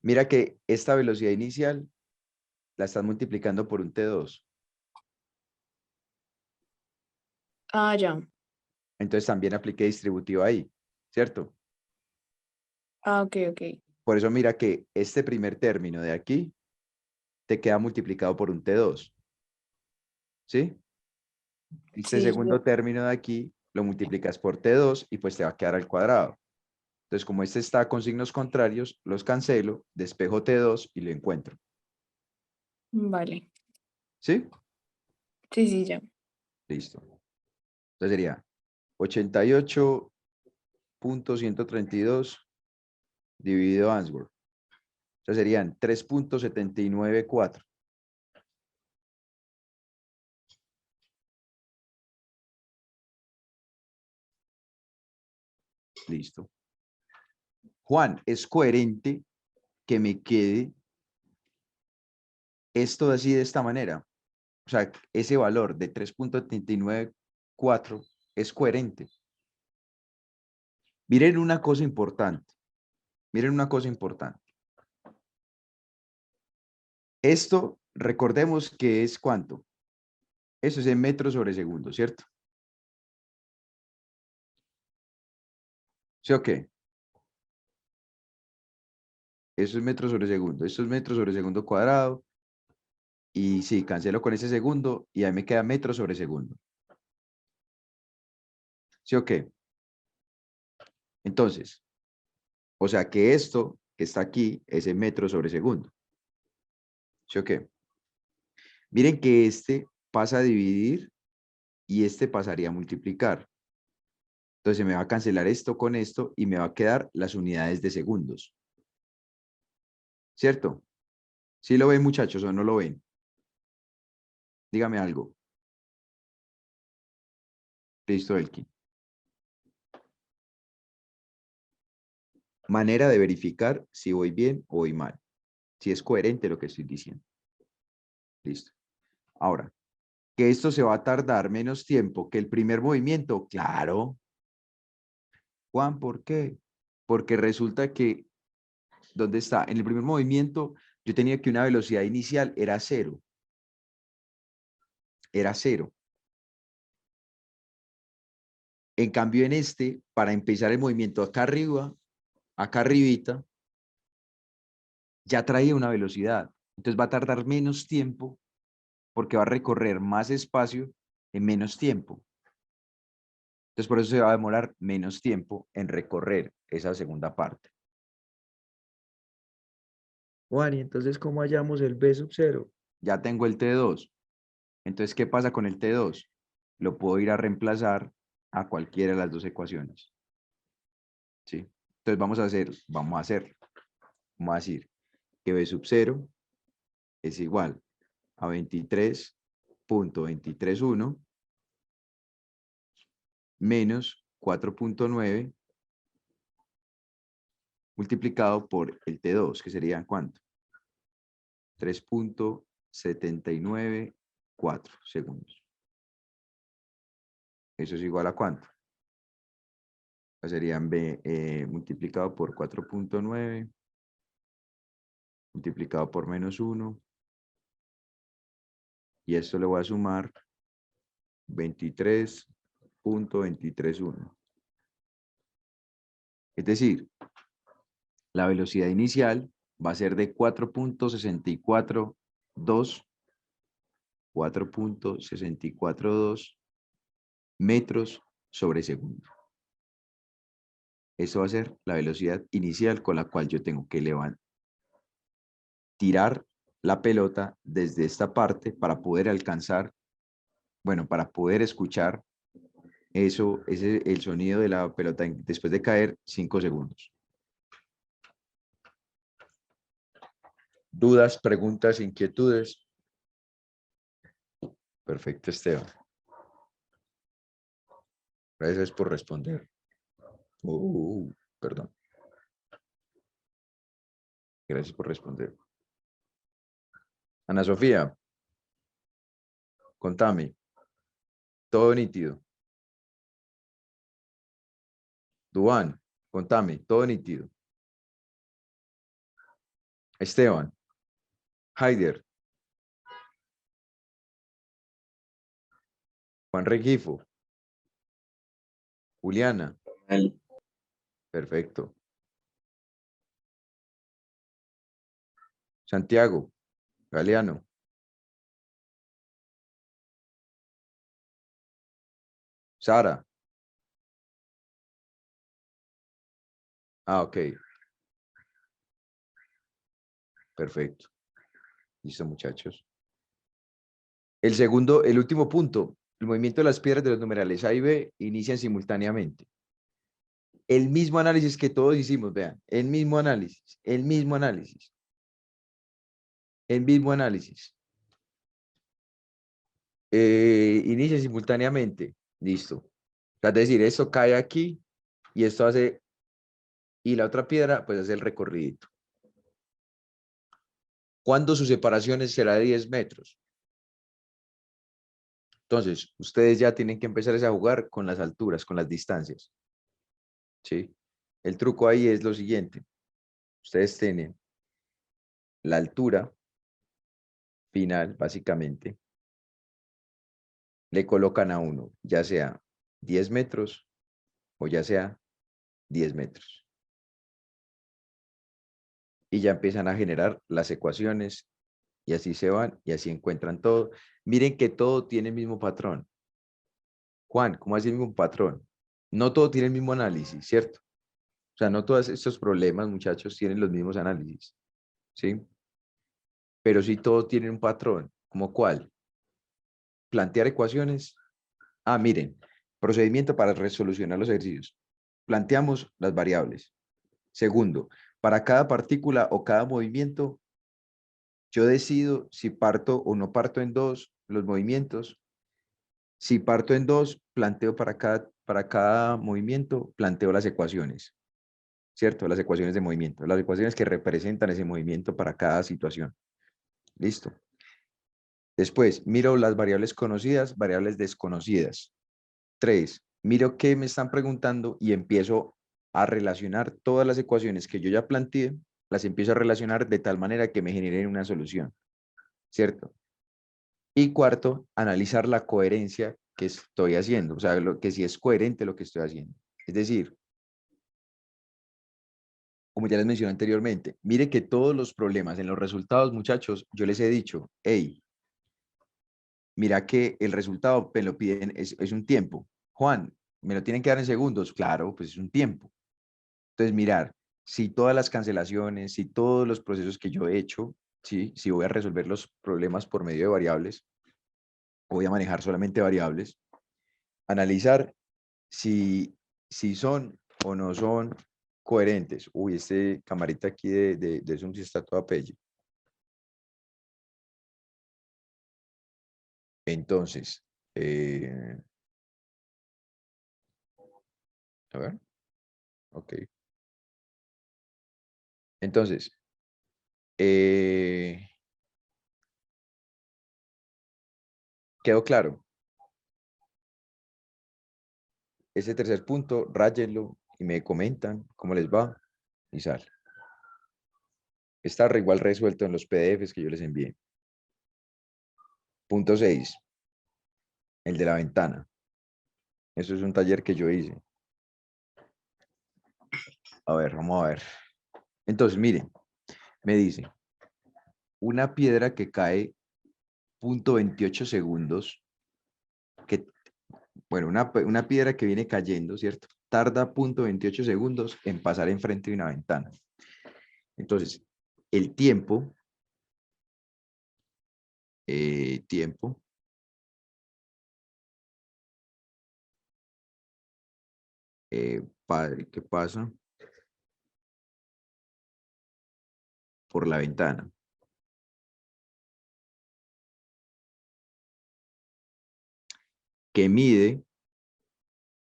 Mira que esta velocidad inicial la estás multiplicando por un T2. ah, ya, Entonces también apliqué distributivo ahí, ¿cierto? ah, ok, ok, Por eso mira que este primer término de aquí te queda multiplicado por un T2, ¿sí? Este sí, segundo término de aquí lo multiplicas por T2 y pues te va a quedar al cuadrado. Entonces, como este está con signos contrarios, los cancelo, despejo T2 y lo encuentro. vale, ¿Sí? sí, sí, ya, Listo. Entonces sería 88.132 dividido Answorth. Entonces serían 3.794. Listo. Juan, ¿es coherente que me quede esto así de esta manera? O sea, ese valor de 3.794 es coherente. Miren una cosa importante. Miren una cosa importante. Esto, recordemos que es ¿cuánto? Eso es en metros sobre segundo, ¿cierto? ¿Sí o qué? Eso es metros sobre segundo. Esto es metros sobre segundo cuadrado. Y sí, cancelo con ese segundo y ahí me queda metros sobre segundo. ¿Sí o qué? Entonces, o sea que esto que está aquí es en metros sobre segundo. ¿Sí o qué? Miren que este pasa a dividir y este pasaría a multiplicar. Entonces me va a cancelar esto con esto y me va a quedar las unidades de segundos. ¿Cierto? ¿Sí lo ven, muchachos, o no lo ven? Dígame algo. Listo, Elkin. Manera de verificar si voy bien o voy mal. Si es coherente lo que estoy diciendo. Listo. Ahora, que esto se va a tardar menos tiempo que el primer movimiento, claro. Juan, ¿por qué? Porque resulta que, ¿dónde está? En el primer movimiento yo tenía que una velocidad inicial era cero. Era cero. En cambio, en este, para empezar el movimiento acá arriba, acá arribita, ya traía una velocidad. Entonces va a tardar menos tiempo porque va a recorrer más espacio en menos tiempo. Entonces por eso se va a demorar menos tiempo en recorrer esa segunda parte. Juan, ¿y entonces cómo hallamos el B sub 0? Ya tengo el T2. Entonces, ¿qué pasa con el T2? Lo puedo ir a reemplazar a cualquiera de las dos ecuaciones. ¿Sí? Entonces vamos a hacer. Vamos a decir que B sub 0 es igual a 23.231 menos 4.9 multiplicado por el T2, que sería ¿cuánto? 3.794 segundos. ¿Eso es igual a cuánto? Pues serían B multiplicado por 4.9 multiplicado por menos 1. Y esto le voy a sumar 23.231. Es decir, la velocidad inicial va a ser de 4.642 metros sobre segundo. Eso va a ser la velocidad inicial con la cual yo tengo que tirar la pelota desde esta parte para poder alcanzar, bueno, para poder escuchar el sonido de la pelota después de caer 5 segundos. ¿Dudas, preguntas, inquietudes? Perfecto, Esteban. Gracias por responder. Perdón. Gracias por responder. Ana Sofía, contame. Todo nítido. Duan, contame. Todo nítido. Esteban. Haider. Juan Regifo. Juliana. Perfecto. Santiago. Galeano. Sara. Ah, ok. Perfecto. Listo, muchachos. El último punto. El movimiento de las piedras de los numerales A y B inician simultáneamente. El mismo análisis que todos hicimos, vean. El mismo análisis. El mismo análisis. El mismo análisis. Inicia simultáneamente. Listo. Es decir, esto cae aquí y esto hace, y la otra piedra pues hace el recorridito. ¿Cuándo su separación será de 10 metros? Entonces, ustedes ya tienen que empezar a jugar con las alturas, con las distancias. ¿Sí? El truco ahí es lo siguiente. Ustedes tienen la altura final, básicamente. Le colocan a uno, ya sea 10 metros o ya sea 10 metros. Y ya empiezan a generar las ecuaciones y así se van y así encuentran todo. Miren que todo tiene el mismo patrón. Juan, ¿cómo así el mismo patrón? No todo tiene el mismo análisis, ¿cierto? O sea, no todos estos problemas, muchachos, tienen los mismos análisis, ¿sí? Pero sí todos tienen un patrón. ¿Cómo cuál? Plantear ecuaciones. Ah, miren, procedimiento para resolucionar los ejercicios. Planteamos las variables. Segundo, para cada partícula o cada movimiento, yo decido si parto o no parto en dos los movimientos. Si parto en dos, planteo para cada movimiento, planteo las ecuaciones, ¿cierto? Las ecuaciones de movimiento, las ecuaciones que representan ese movimiento para cada situación. Listo. Después, miro las variables conocidas, variables desconocidas. 3, miro qué me están preguntando y empiezo a relacionar todas las ecuaciones que yo ya planteé, las empiezo a relacionar de tal manera que me generen una solución, ¿cierto? Y cuarto, analizar la coherencia que estoy haciendo, o sea, que si es coherente lo que estoy haciendo. Es decir, como ya les mencioné anteriormente, mire que todos los problemas en los resultados, muchachos, yo les he dicho, hey, mira que el resultado me lo piden, es un tiempo. Juan, ¿me lo tienen que dar en segundos? Claro, pues es un tiempo. Entonces, mirar si todas las cancelaciones, si todos los procesos que yo he hecho, ¿sí? Si voy a resolver los problemas por medio de variables, o voy a manejar solamente variables, analizar si son o no son coherentes. Uy, este camarita aquí de Zoom sí está toda pelle. Entonces, a ver, ok. Entonces, quedó claro. Ese tercer punto, ráyenlo y me comentan cómo les va y sale. Está igual resuelto en los PDFs que yo les envié. Punto 6, el de la ventana. Eso es un taller que yo hice. A ver, vamos a ver. Entonces, miren, me dice, una piedra que cae 0.28 segundos, que, bueno, una piedra que viene cayendo, ¿cierto? Tarda 0.28 segundos en pasar enfrente de una ventana. Entonces, el tiempo, ¿qué pasa? Por la ventana. Que mide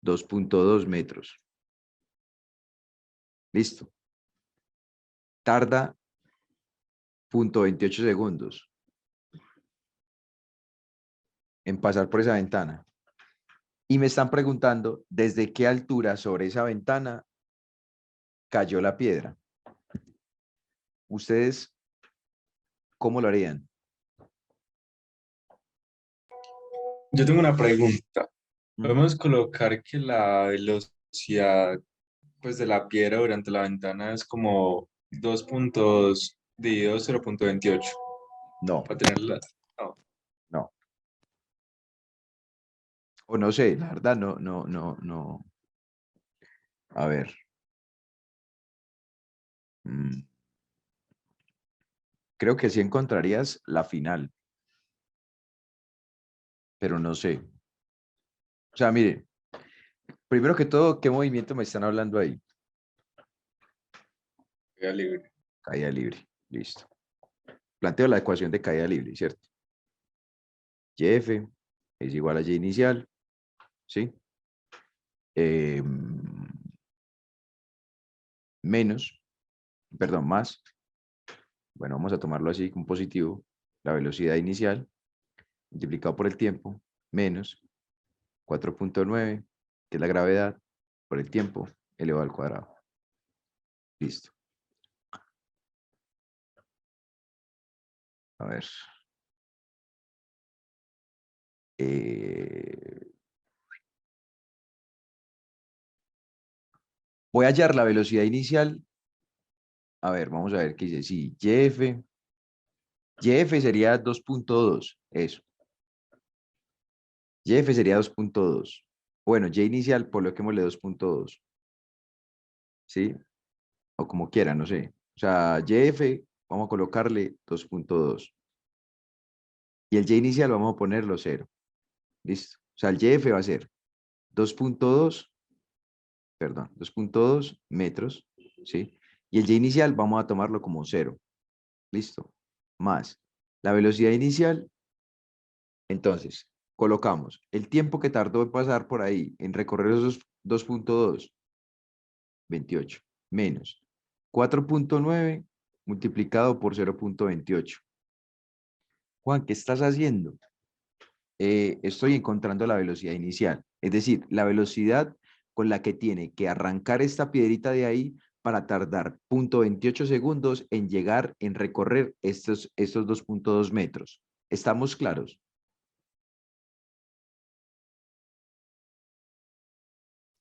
2.2 metros. Listo. Tarda 0.28 segundos en pasar por esa ventana. Y me están preguntando desde qué altura sobre esa ventana cayó la piedra. ¿Ustedes cómo lo harían? Yo tengo una pregunta. Ujú. Podemos colocar que la velocidad pues, de la piedra durante la ventana es como 2 puntos dividido 0.28 No, para tenerla. No. no. O no sé, la verdad, no. A ver. mm, Creo que sí encontrarías la final, pero no sé. O sea, mire, primero que todo, ¿qué movimiento me están hablando ahí? Queda libre. Caída libre. Listo. Planteo la ecuación de caída libre, ¿cierto? YF es igual a Y inicial, ¿sí? Menos, perdón, más. Bueno, vamos a tomarlo así como positivo. La velocidad inicial multiplicado por el tiempo, menos 4.9, que es la gravedad, por el tiempo elevado al cuadrado. Listo. A ver. Voy a hallar la velocidad inicial. A ver, vamos a ver qué dice. Sí, YF sería 2.2, eso. YF sería 2.2. Bueno, Y inicial, coloquémosle 2.2. ¿Sí? O como quiera, no sé. O sea, YF, vamos a colocarle 2.2. Y el Y inicial vamos a ponerlo 0. ¿Listo? O sea, el YF va a ser 2.2, perdón, 2.2 metros, ¿sí? Y el Y inicial vamos a tomarlo como 0. ¿Listo? Más la velocidad inicial. Entonces, colocamos el tiempo que tardó en pasar por ahí, en recorrer esos 2.2, 28, menos 4.9 multiplicado por 0.28. Juan, ¿qué estás haciendo? Estoy encontrando la velocidad inicial, es decir, la velocidad con la que tiene que arrancar esta piedrita de ahí para tardar 0,28 segundos en llegar, en recorrer estos 2,2 metros. ¿Estamos claros?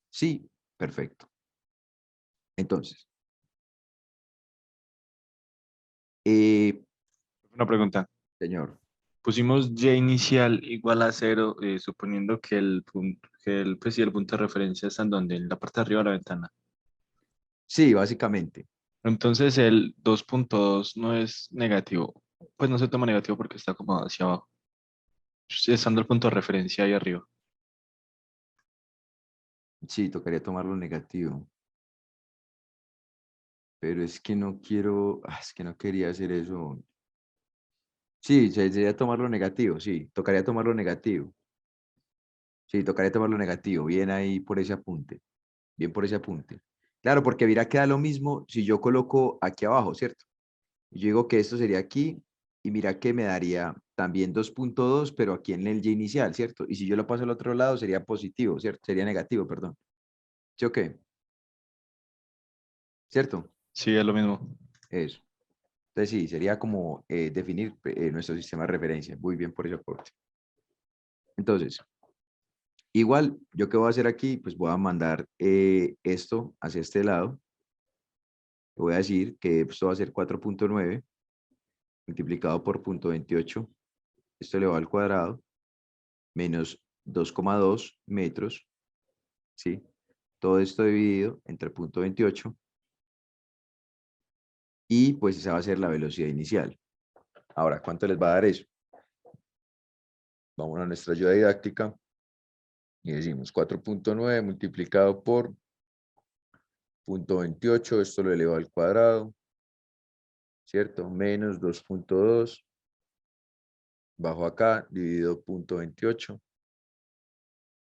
Sí, perfecto. Entonces, Una pregunta. señor, Pusimos y inicial igual a 0, suponiendo que pues, sí, el punto de referencia está en donde, en la parte de arriba de la ventana. sí, básicamente. Entonces el 2.2 no es negativo. Pues no se toma negativo porque está como hacia abajo. Estando el punto de referencia ahí arriba. Sí, tocaría tomarlo negativo. Pero es que no quiero, es que no quería hacer eso. Sí, sería tomarlo negativo, sí, tocaría tomarlo negativo. Sí, tocaría tomarlo negativo. Bien ahí por ese apunte. Bien por ese apunte. Claro, porque mira, queda lo mismo si yo coloco aquí abajo, ¿cierto? Yo digo que esto sería aquí y mira que me daría también 2,2, pero aquí en el y inicial, ¿cierto? Y si yo lo paso al otro lado sería positivo, ¿cierto? Sería negativo, perdón. ¿Sí o qué? ¿Cierto? Sí, es lo mismo. Eso. Entonces sí, sería como definir nuestro sistema de referencia. Muy bien por ese aporte. Entonces, igual, yo qué voy a hacer aquí, pues voy a mandar esto hacia este lado. Voy a decir que esto va a ser 4,9 multiplicado por 0,28. Esto elevado al cuadrado, menos 2,2 metros, ¿sí? Todo esto dividido entre 0,28. Y pues esa va a ser la velocidad inicial. Ahora, ¿cuánto les va a dar eso? Vamos a nuestra ayuda didáctica y decimos 4,9 multiplicado por 0,28, esto lo elevo al cuadrado, ¿cierto? Menos 2,2, bajo acá, dividido 0,28,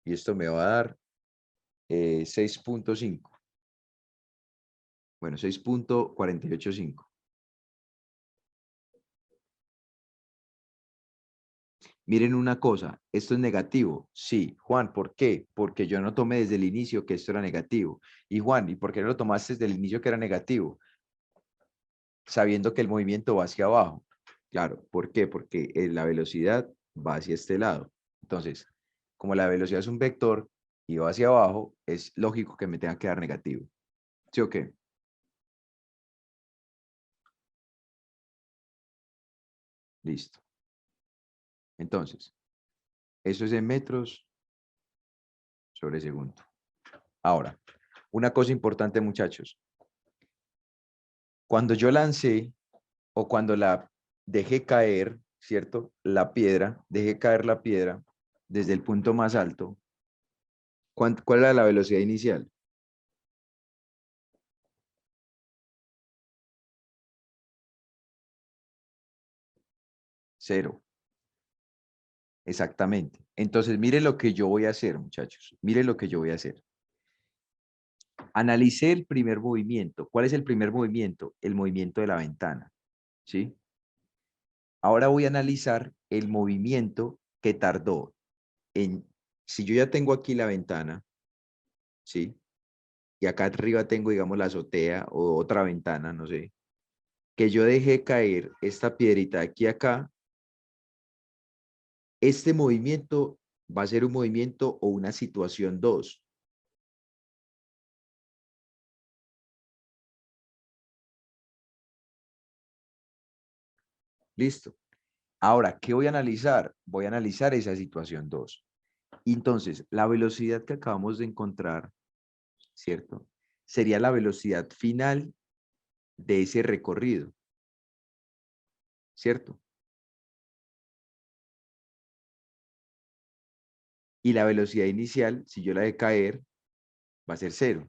y esto me va a dar 6,5. Bueno, 6,485. Miren una cosa, esto es negativo. Sí, Juan, ¿por qué? Porque yo no tomé desde el inicio que esto era negativo. Y Juan, ¿y por qué no lo tomaste desde el inicio que era negativo? Sabiendo que el movimiento va hacia abajo. Claro, ¿por qué? Porque la velocidad va hacia este lado. Entonces, como la velocidad es un vector y va hacia abajo, es lógico que me tenga que dar negativo. ¿Sí o qué? Listo. Entonces, eso es en metros sobre segundo. Ahora, una cosa importante, muchachos. Cuando yo lancé o cuando la dejé caer, ¿cierto? La piedra, dejé caer la piedra desde el punto más alto. ¿Cuál era la velocidad inicial? Cero. Exactamente. Entonces, mire lo que yo voy a hacer, muchachos. Mire lo que yo voy a hacer. Analicé el primer movimiento. ¿Cuál es el primer movimiento? El movimiento de la ventana. ¿Sí? Ahora voy a analizar el movimiento que tardó en... Si yo ya tengo aquí la ventana, ¿sí? Y acá arriba tengo, digamos, la azotea o otra ventana, no sé, que yo dejé caer esta piedrita de aquí a acá, este movimiento va a ser un movimiento o una situación 2. Listo. Ahora, ¿qué voy a analizar? Voy a analizar esa situación 2. Entonces, la velocidad que acabamos de encontrar, ¿cierto? Sería la velocidad final de ese recorrido, ¿cierto? Y la velocidad inicial, si yo la de caer, va a ser 0.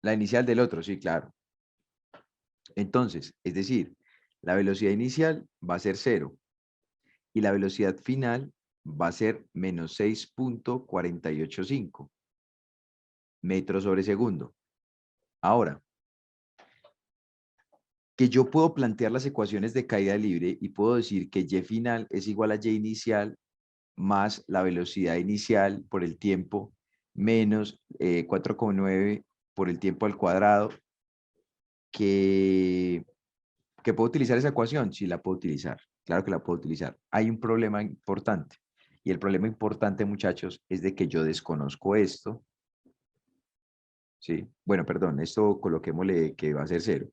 La inicial del otro, sí, claro. Entonces, es decir, la velocidad inicial va a ser 0 y la velocidad final va a ser menos 6,485 metros sobre segundo. Ahora, que yo puedo plantear las ecuaciones de caída libre y puedo decir que y final es igual a y inicial más la velocidad inicial por el tiempo menos 4,9 por el tiempo al cuadrado, que puedo utilizar esa ecuación. Sí, la puedo utilizar. Claro que la puedo utilizar. Hay un problema importante. Y el problema importante, muchachos, es de que yo desconozco esto. Sí, bueno, perdón, esto coloquémosle que va a ser 0.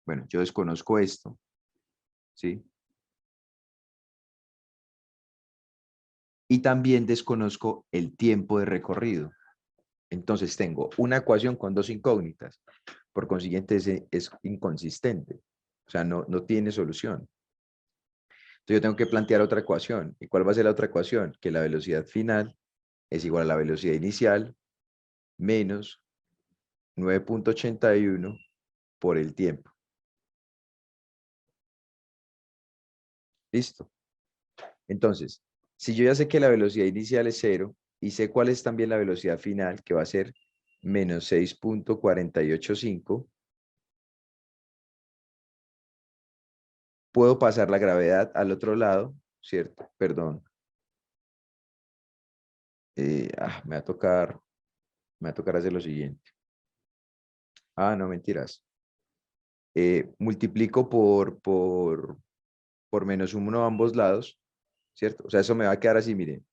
Bueno, yo desconozco esto. ¿Sí? Y también desconozco el tiempo de recorrido. Entonces tengo una ecuación con dos incógnitas. Por consiguiente, es inconsistente. O sea, no tiene solución. Entonces yo tengo que plantear otra ecuación. ¿Y cuál va a ser la otra ecuación? Que la velocidad final es igual a la velocidad inicial menos 9,81 por el tiempo. ¿Listo? Entonces, si yo ya sé que la velocidad inicial es 0 y sé cuál es también la velocidad final, que va a ser menos 6,485, puedo pasar la gravedad al otro lado, ¿cierto? Perdón. Me va a tocar hacer lo siguiente. No, mentiras. Multiplico por menos 1 a ambos lados, ¿cierto? O sea, eso me va a quedar así, miren.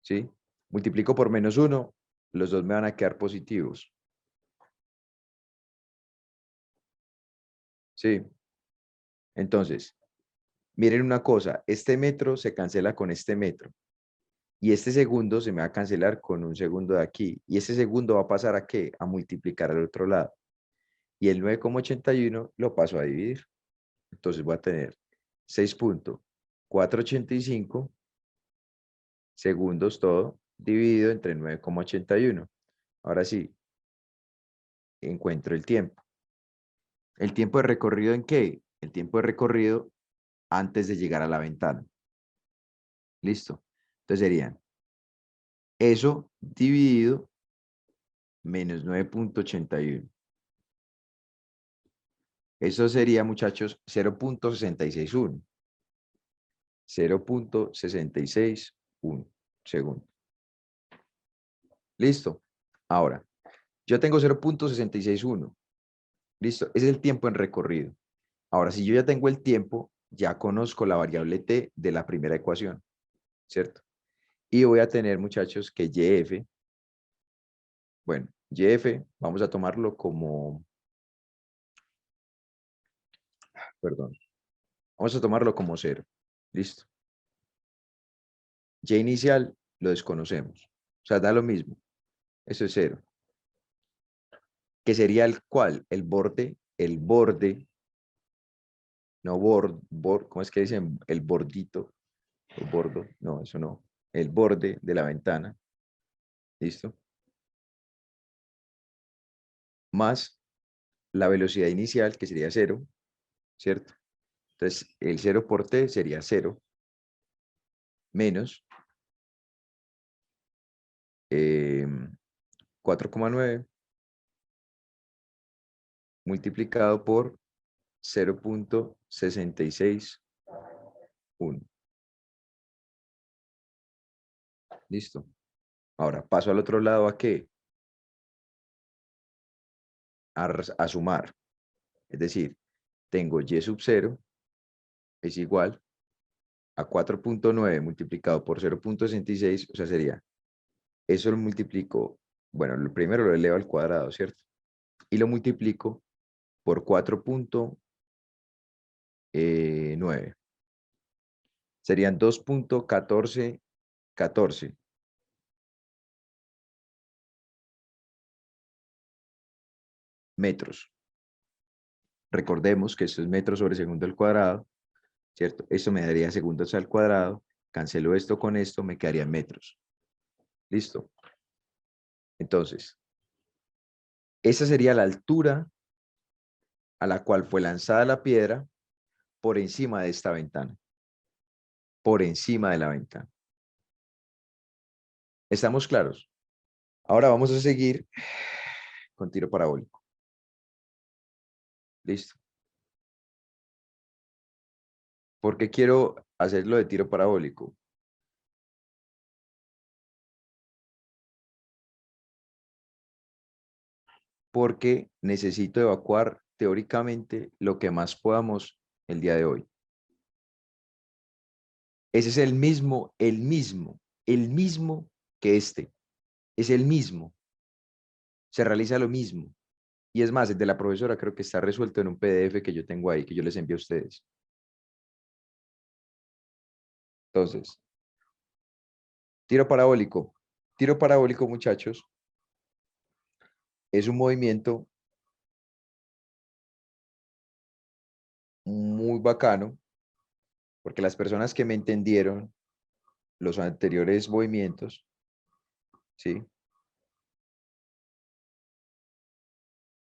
¿Sí? Multiplico por menos 1, los dos me van a quedar positivos. ¿Sí? Entonces, miren una cosa, este metro se cancela con este metro. Y este segundo se me va a cancelar con un segundo de aquí. Y ese segundo va a pasar ¿a qué? A multiplicar al otro lado. Y el 9,81 lo paso a dividir. Entonces voy a tener 6,485 segundos todo dividido entre 9,81. Ahora sí, encuentro el tiempo. ¿El tiempo de recorrido en qué? El tiempo de recorrido antes de llegar a la ventana. ¿Listo? Entonces serían eso dividido menos 9,81. Eso sería, muchachos, 0,661. 0,661 segundo. ¿Listo? Ahora, yo tengo 0,661. ¿Listo? Ese es el tiempo en recorrido. Ahora, si yo ya tengo el tiempo, ya conozco la variable t de la primera ecuación, ¿cierto? Y voy a tener, muchachos, que YF, bueno, YF, vamos a tomarlo como, perdón, vamos a tomarlo como 0. ¿Listo? Y inicial lo desconocemos. O sea, da lo mismo. Eso es 0. Que sería el cual, el borde, no ¿cómo es que dicen? El bordito, o bordo, no, eso no, el borde de la ventana, ¿listo? Más la velocidad inicial, que sería 0, ¿cierto? Entonces, el 0 por t sería 0, menos 4,9 multiplicado por 0,661. ¿Listo? Ahora, paso al otro lado, ¿a qué? A sumar. Es decir, tengo y sub 0 es igual a 4,9 multiplicado por 0,66, o sea, sería, eso lo multiplico, bueno, lo primero lo elevo al cuadrado, ¿cierto? Y lo multiplico por 4,9. Serían 2,1414 metros. Recordemos que esto es metros sobre segundo al cuadrado, ¿cierto? Esto me daría segundos al cuadrado. Cancelo esto con esto, me quedarían metros. ¿Listo? Entonces, esa sería la altura a la cual fue lanzada la piedra por encima de esta ventana. Por encima de la ventana. ¿Estamos claros? Ahora vamos a seguir con tiro parabólico. Listo. ¿Por qué quiero hacerlo de tiro parabólico? Porque necesito evacuar teóricamente lo que más podamos el día de hoy. Ese es el mismo que este. Es el mismo. Se realiza lo mismo. Y es más, el de la profesora creo que está resuelto en un PDF que yo tengo ahí, que yo les envío a ustedes. Entonces, tiro parabólico. Tiro parabólico, muchachos, es un movimiento muy bacano, porque las personas que me entendieron los anteriores movimientos, ¿sí?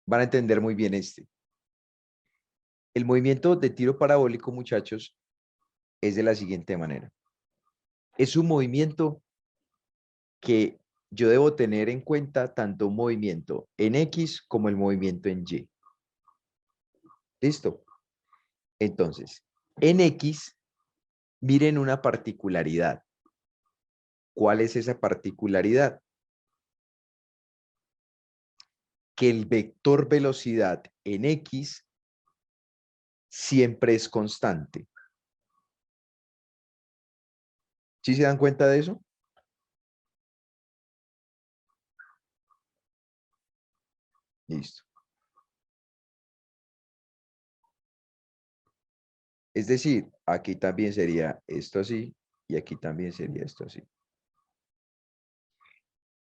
Van a entender muy bien este. El movimiento de tiro parabólico, muchachos, es de la siguiente manera. Es un movimiento que yo debo tener en cuenta tanto un movimiento en X como el movimiento en Y. ¿Listo? Entonces, en X, miren una particularidad. ¿Cuál es esa particularidad? Que el vector velocidad en X siempre es constante. ¿Sí se dan cuenta de eso? Listo. Es decir, aquí también sería esto así y aquí también sería esto así.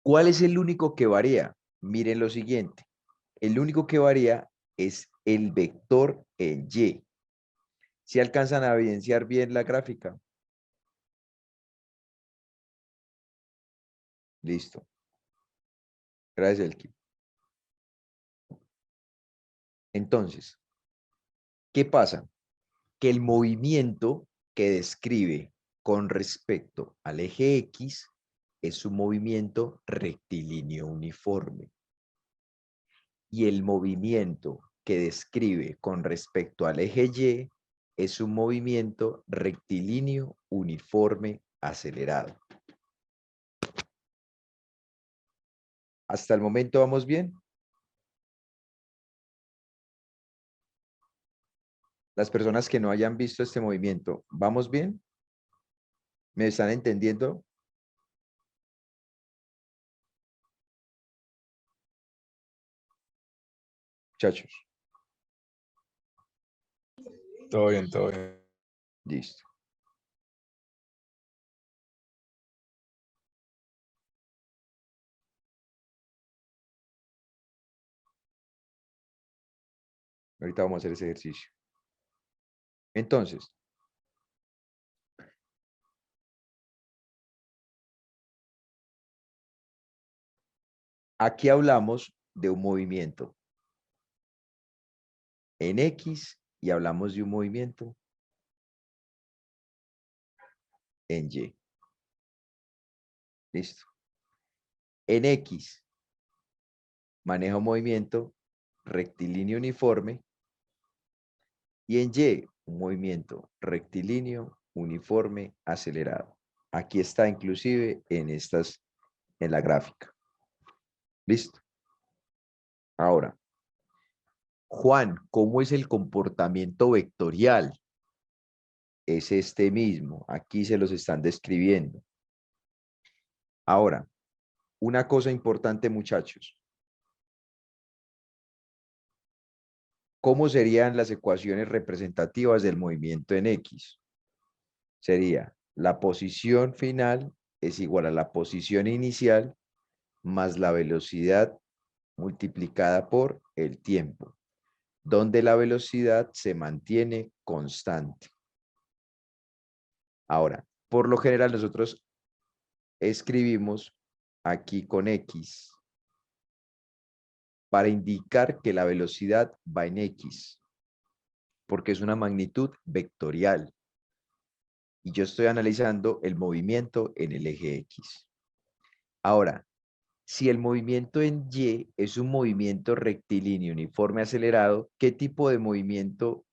¿Cuál es el único que varía? Miren lo siguiente. El único que varía es el vector en Y. ¿Si alcanzan a evidenciar bien la gráfica? Listo. Gracias, Elkin. Entonces, ¿qué pasa? Que el movimiento que describe con respecto al eje X es un movimiento rectilíneo uniforme. Y el movimiento que describe con respecto al eje Y es un movimiento rectilíneo uniforme acelerado. ¿Hasta el momento vamos bien? Las personas que no hayan visto este movimiento, ¿vamos bien? ¿Me están entendiendo? Muchachos, Todo bien, todo bien. listo. Ahorita vamos a hacer ese ejercicio. Entonces, aquí hablamos de un movimiento en X y hablamos de un movimiento en Y. Listo. En X maneja un movimiento rectilíneo uniforme y en Y un movimiento rectilíneo uniforme acelerado. Aquí está inclusive en la gráfica. Listo. Ahora, Juan, ¿cómo es el comportamiento vectorial? Es este mismo. Aquí se los están describiendo. Ahora, una cosa importante, muchachos. ¿Cómo serían las ecuaciones representativas del movimiento en X? Sería la posición final es igual a la posición inicial más la velocidad multiplicada por el tiempo, donde la velocidad se mantiene constante. Ahora, por lo general nosotros escribimos aquí con X para indicar que la velocidad va en X, porque es una magnitud vectorial. Y yo estoy analizando el movimiento en el eje X. Ahora, Si el movimiento en Y es un movimiento rectilíneo uniforme acelerado, ¿qué tipo de movimiento,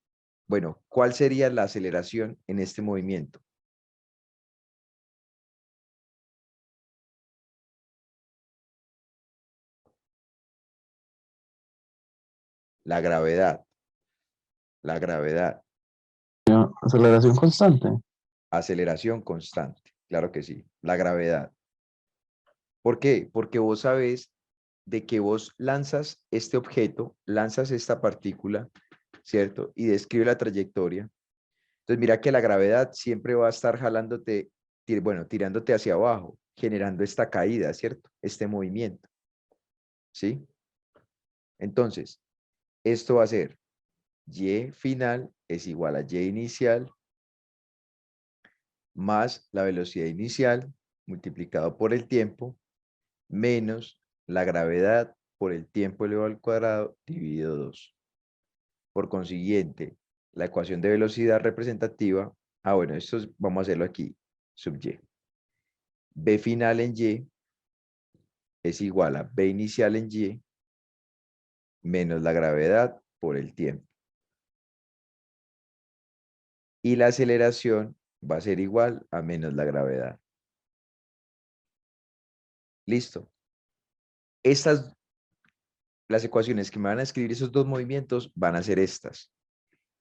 bueno, cuál sería la aceleración en este movimiento? La gravedad. La gravedad. Aceleración constante. Aceleración constante. Claro que sí. La gravedad. ¿Por qué? Porque vos sabés de que vos lanzas este objeto, lanzas esta partícula, ¿cierto? Y describe la trayectoria. Entonces mira que la gravedad siempre va a estar jalándote, bueno, tirándote hacia abajo, generando esta caída, ¿cierto? Este movimiento, ¿sí? Entonces, esto va a ser Y final es igual a Y inicial más la velocidad inicial multiplicado por el tiempo menos la gravedad por el tiempo elevado al cuadrado dividido 2. Por consiguiente, la ecuación de velocidad representativa, bueno, vamos a hacerlo aquí, sub Y. B final en Y es igual a B inicial en Y menos la gravedad por el tiempo. Y la aceleración va a ser igual a menos la gravedad. Listo. Las ecuaciones que me van a escribir esos dos movimientos van a ser estas.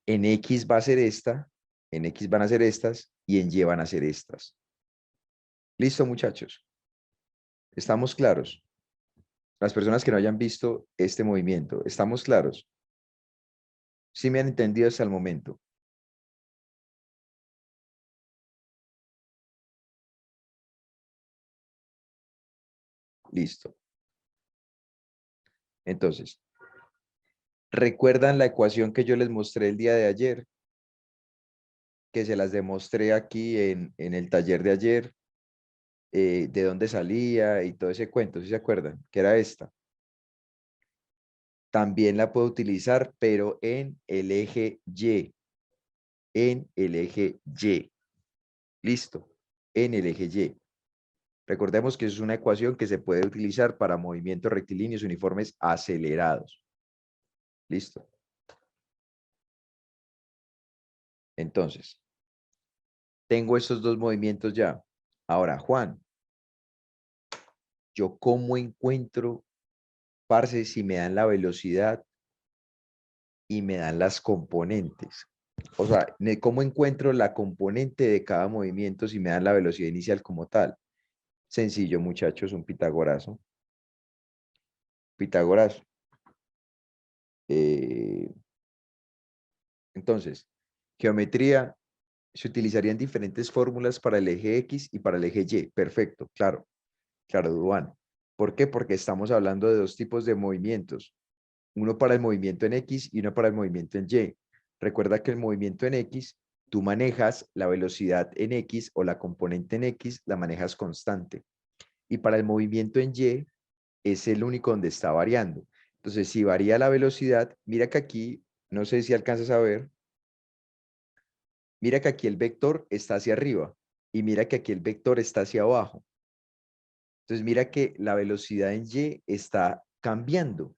En X va a ser esta, en X van a ser estas y en Y van a ser estas. Listo, muchachos. ¿Estamos claros? Las personas que no hayan visto este movimiento, ¿estamos claros? ¿Sí me han entendido hasta el momento? Listo. Entonces, ¿recuerdan la ecuación que yo les mostré el día de ayer? Que se las demostré aquí en el taller de ayer, de dónde salía y todo ese cuento, ¿sí se acuerdan? Que era esta. También la puedo utilizar, pero en el eje Y. En el eje Y. Listo. En el eje Y. Recordemos que es una ecuación que se puede utilizar para movimientos rectilíneos uniformes acelerados. Listo. Entonces, tengo estos dos movimientos ya. Ahora, Juan, ¿yo cómo encuentro, parce, si me dan la velocidad y me dan las componentes? O sea, ¿cómo encuentro la componente de cada movimiento si me dan la velocidad inicial como tal? Sencillo, muchachos, un pitagorazo. Pitagorazo. Entonces, geometría, se utilizarían diferentes fórmulas para el eje X y para el eje Y. Perfecto, claro, claro, Duan. ¿Por qué? Porque estamos hablando de dos tipos de movimientos. Uno para el movimiento en X y uno para el movimiento en Y. Recuerda que el movimiento en X, tú manejas la velocidad en X o la componente en X, la manejas constante. Y para el movimiento en Y, es el único donde está variando. Entonces, si varía la velocidad, mira que aquí, no sé si alcanzas a ver, mira que aquí el vector está hacia arriba y mira que aquí el vector está hacia abajo. Entonces, mira que la velocidad en Y está cambiando.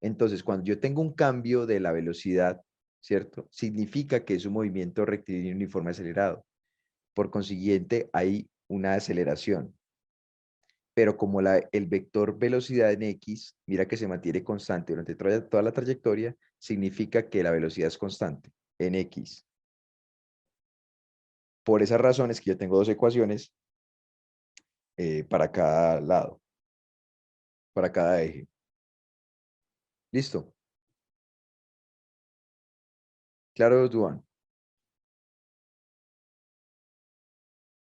Entonces, cuando yo tengo un cambio de la velocidad, ¿cierto? Significa que es un movimiento rectilíneo uniforme acelerado. Por consiguiente, hay una aceleración. Pero como el vector velocidad en X, mira que se mantiene constante durante toda la trayectoria, significa que la velocidad es constante en X. Por esas razones que yo tengo dos ecuaciones para cada lado, para cada eje. ¿Listo? Claro, Duan.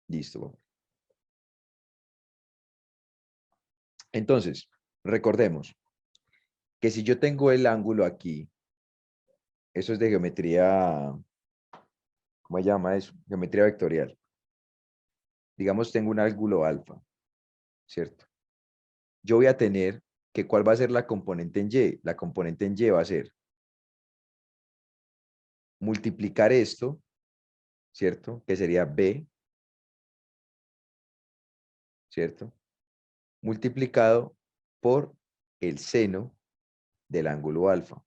Listo. Entonces, recordemos que si yo tengo el ángulo aquí, eso es de geometría, ¿cómo se llama eso? Geometría vectorial. Digamos, tengo un ángulo alfa, ¿cierto? Yo voy a tener que ¿cuál va a ser la componente en Y? La componente en Y va a ser multiplicar esto, ¿cierto? Que sería B, ¿cierto? Multiplicado por el seno del ángulo alfa.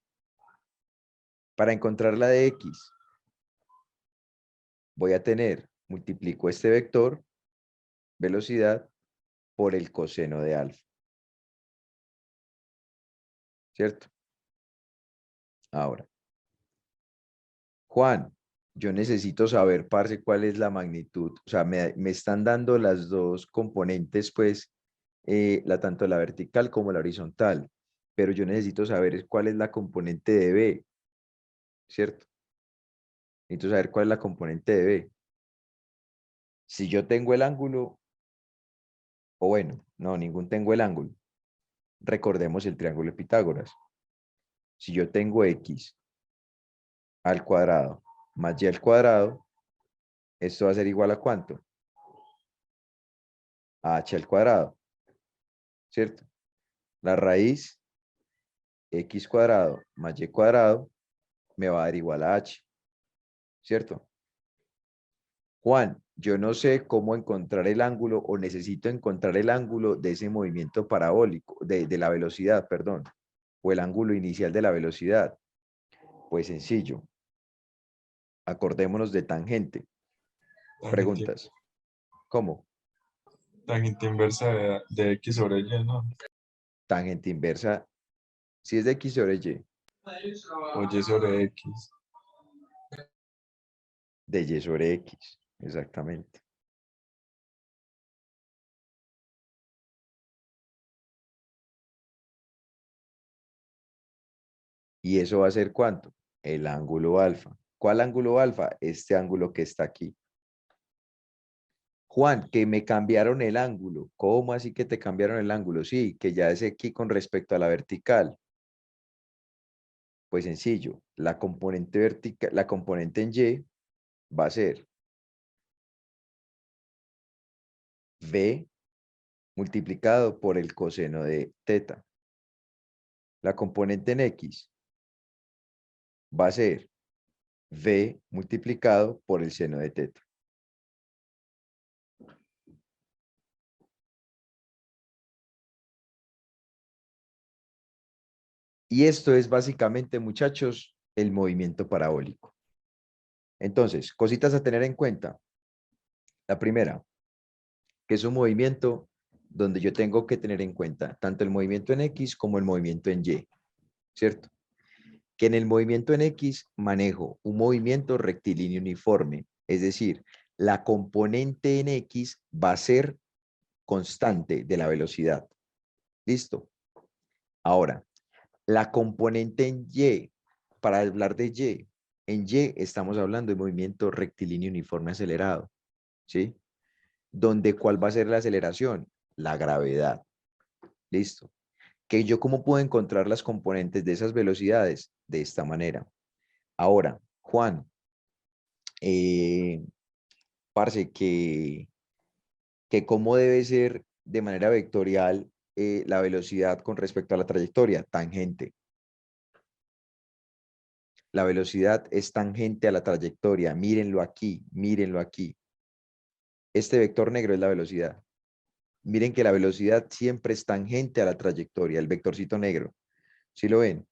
Para encontrar la de x, voy a tener, multiplico este vector, velocidad, por el coseno de alfa. ¿Cierto? Ahora, Juan, yo necesito saber, parce, cuál es la magnitud. O sea, me están dando las dos componentes, pues, tanto la vertical como la horizontal. Pero yo necesito saber cuál es la componente de B, ¿cierto? Necesito saber cuál es la componente de B. Si yo tengo el ángulo, o bueno, no, ningún tengo el ángulo. Recordemos el triángulo de Pitágoras. Si yo tengo x al cuadrado más y al cuadrado, esto va a ser igual a ¿cuánto? A h al cuadrado, ¿cierto? La raíz x cuadrado más y cuadrado me va a dar igual a h, ¿cierto? Juan, yo no sé cómo encontrar el ángulo o necesito encontrar el ángulo de ese movimiento parabólico, de la velocidad, perdón, o el ángulo inicial de la velocidad. Pues sencillo. Acordémonos de tangente. Preguntas. ¿Cómo? Tangente inversa de x sobre y, ¿no? Tangente inversa, si es de x sobre y, O y sobre x. de y sobre x, exactamente. ¿Y eso va a ser cuánto? El ángulo alfa. ¿Cuál ángulo alfa? Este ángulo que está aquí. Juan, que me cambiaron el ángulo. ¿Cómo así que te cambiaron el ángulo? Sí, que ya es aquí con respecto a la vertical. Pues sencillo, la componente vertical, la componente en y va a ser v multiplicado por el coseno de teta. La componente en x va a ser v multiplicado por el seno de teta. Y esto es básicamente, muchachos, el movimiento parabólico. Entonces, cositas a tener en cuenta. La primera, que es un movimiento donde yo tengo que tener en cuenta tanto el movimiento en X como el movimiento en Y, ¿cierto? Que en el movimiento en X manejo un movimiento rectilíneo uniforme, es decir, la componente en X va a ser constante de la velocidad. ¿Listo? Ahora, la componente en Y, para hablar de Y, en Y estamos hablando de movimiento rectilíneo uniforme acelerado, ¿sí? Donde ¿cuál va a ser la aceleración? La gravedad. ¿Listo? Que yo cómo puedo encontrar las componentes de esas velocidades de esta manera. Ahora, Juan, parce, que cómo debe ser de manera vectorial la velocidad con respecto a la trayectoria, tangente. La velocidad es tangente a la trayectoria. Mírenlo aquí, mírenlo aquí. Este vector negro es la velocidad. Miren que la velocidad siempre es tangente a la trayectoria, el vectorcito negro. ¿Sí lo ven?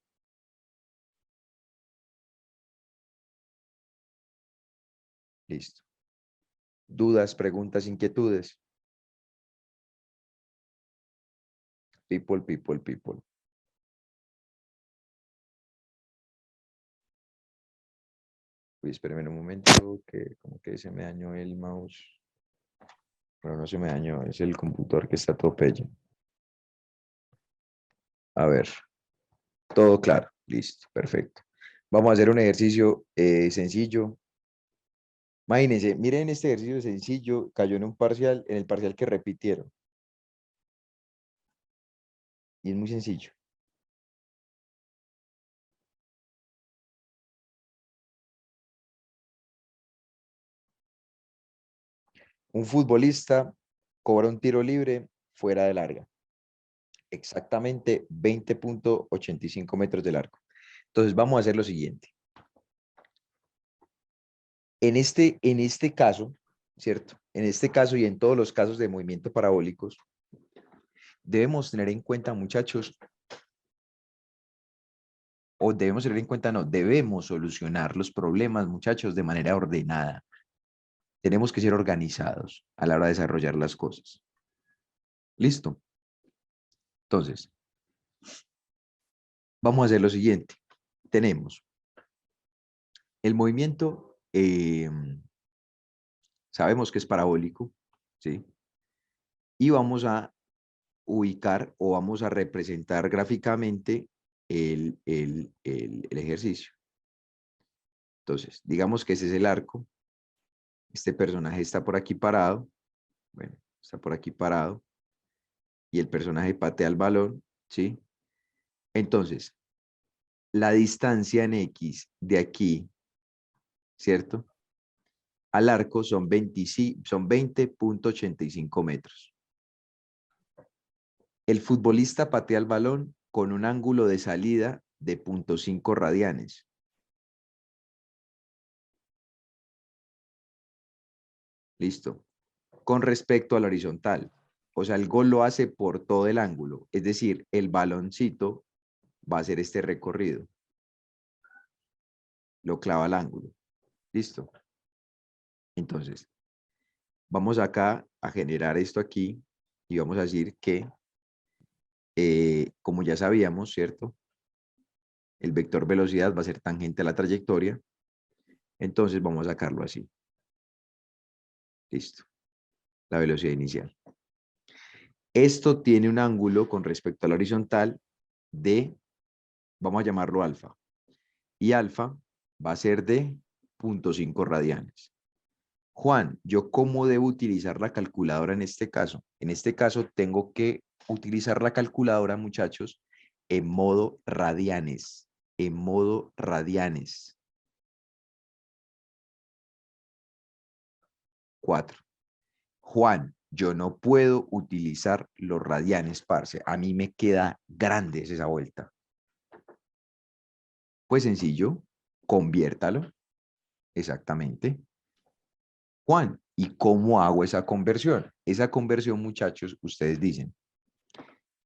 Listo. ¿Dudas, preguntas, inquietudes? People, people, people. Uy, espérenme un momento, que como que se me dañó el mouse. Bueno, no se me dañó, es el computador que está todo pello. A ver, todo claro, listo, perfecto. Vamos a hacer un ejercicio sencillo. Imagínense, miren este ejercicio sencillo, cayó en un parcial, en el parcial que repitieron. Y es muy sencillo. Un futbolista cobra un tiro libre fuera del área. Exactamente 20.85 metros de largo. Entonces vamos a hacer lo siguiente. En este caso, ¿cierto? En este caso y en todos los casos de movimiento parabólicos, debemos tener en cuenta, muchachos, o debemos tener en cuenta, no, debemos solucionar los problemas, muchachos, de manera ordenada. Tenemos que ser organizados a la hora de desarrollar las cosas. ¿Listo? Entonces, vamos a hacer lo siguiente. Tenemos el movimiento, sabemos que es parabólico, ¿sí? Y vamos a ubicar o vamos a representar gráficamente el ejercicio. Entonces, digamos que ese es el arco. Este personaje está por aquí parado. Bueno, está por aquí parado. Y el personaje patea el balón, ¿sí? Entonces, la distancia en X de aquí, ¿cierto? Al arco son 20.85 metros. El futbolista patea el balón con un ángulo de salida de 0.5 radianes. Listo. Con respecto al horizontal. O sea, el gol lo hace por todo el ángulo. Es decir, el baloncito va a hacer este recorrido. Lo clava al ángulo. Listo. Entonces, vamos acá a generar esto aquí y vamos a decir que, como ya sabíamos, ¿cierto? El vector velocidad va a ser tangente a la trayectoria. Entonces vamos a sacarlo así. Listo. La velocidad inicial. Esto tiene un ángulo con respecto a la horizontal de, vamos a llamarlo alfa. Y alfa va a ser de 0.5 radianes. Juan, ¿yo cómo debo utilizar la calculadora en este caso? En este caso tengo que utilizar la calculadora, muchachos, en modo radianes. En modo radianes. 4. Juan, yo no puedo utilizar los radianes, parce. A mí me queda grande esa vuelta. Pues sencillo, conviértalo. Exactamente. Juan, ¿y cómo hago esa conversión? Esa conversión, muchachos, ustedes dicen,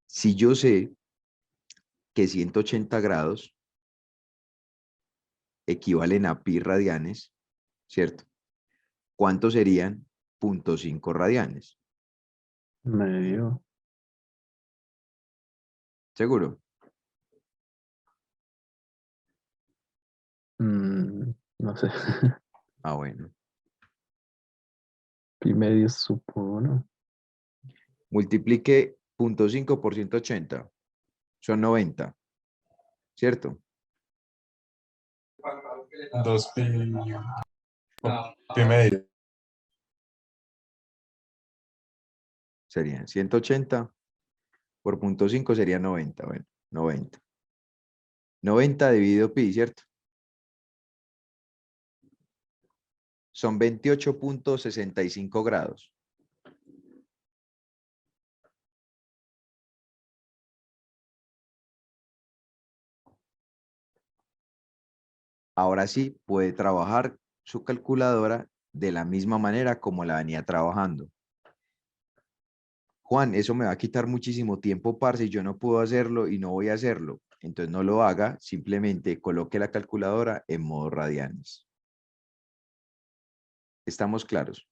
si yo sé que 180 grados equivalen a pi radianes, ¿cierto? ¿Cuántos serían 0.5 radianes? Medio. ¿Seguro? No sé. Ah, bueno. Pi medio supongo, ¿no? Multiplique 0.5 por 180. Son 90, ¿cierto? 2 pi, pi medio. Serían 180 por 0.5 sería 90. Bueno, 90. 90 dividido pi, ¿cierto? Son 28.65 grados. Ahora sí puede trabajar su calculadora de la misma manera como la venía trabajando. Juan, eso me va a quitar muchísimo tiempo, parce, y yo no puedo hacerlo y no voy a hacerlo. Entonces no lo haga, simplemente coloque la calculadora en modo radianes. ¿Estamos claros?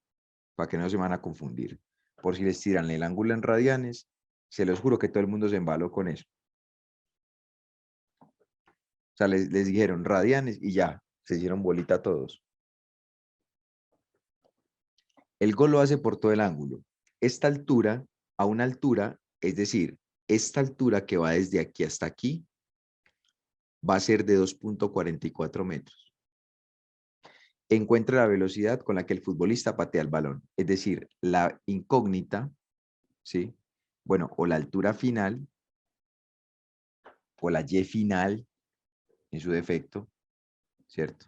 Para que no se van a confundir. Por si les tiran el ángulo en radianes, se los juro que todo el mundo se embaló con eso. O sea, les dijeron radianes y ya, se hicieron bolita todos. El gol lo hace por todo el ángulo. Esta altura, a una altura, es decir, esta altura que va desde aquí hasta aquí, va a ser de 2.44 metros. Encuentra la velocidad con la que el futbolista patea el balón. Es decir, la incógnita, ¿sí? Bueno, o la altura final, o la Y final, en su defecto, ¿cierto?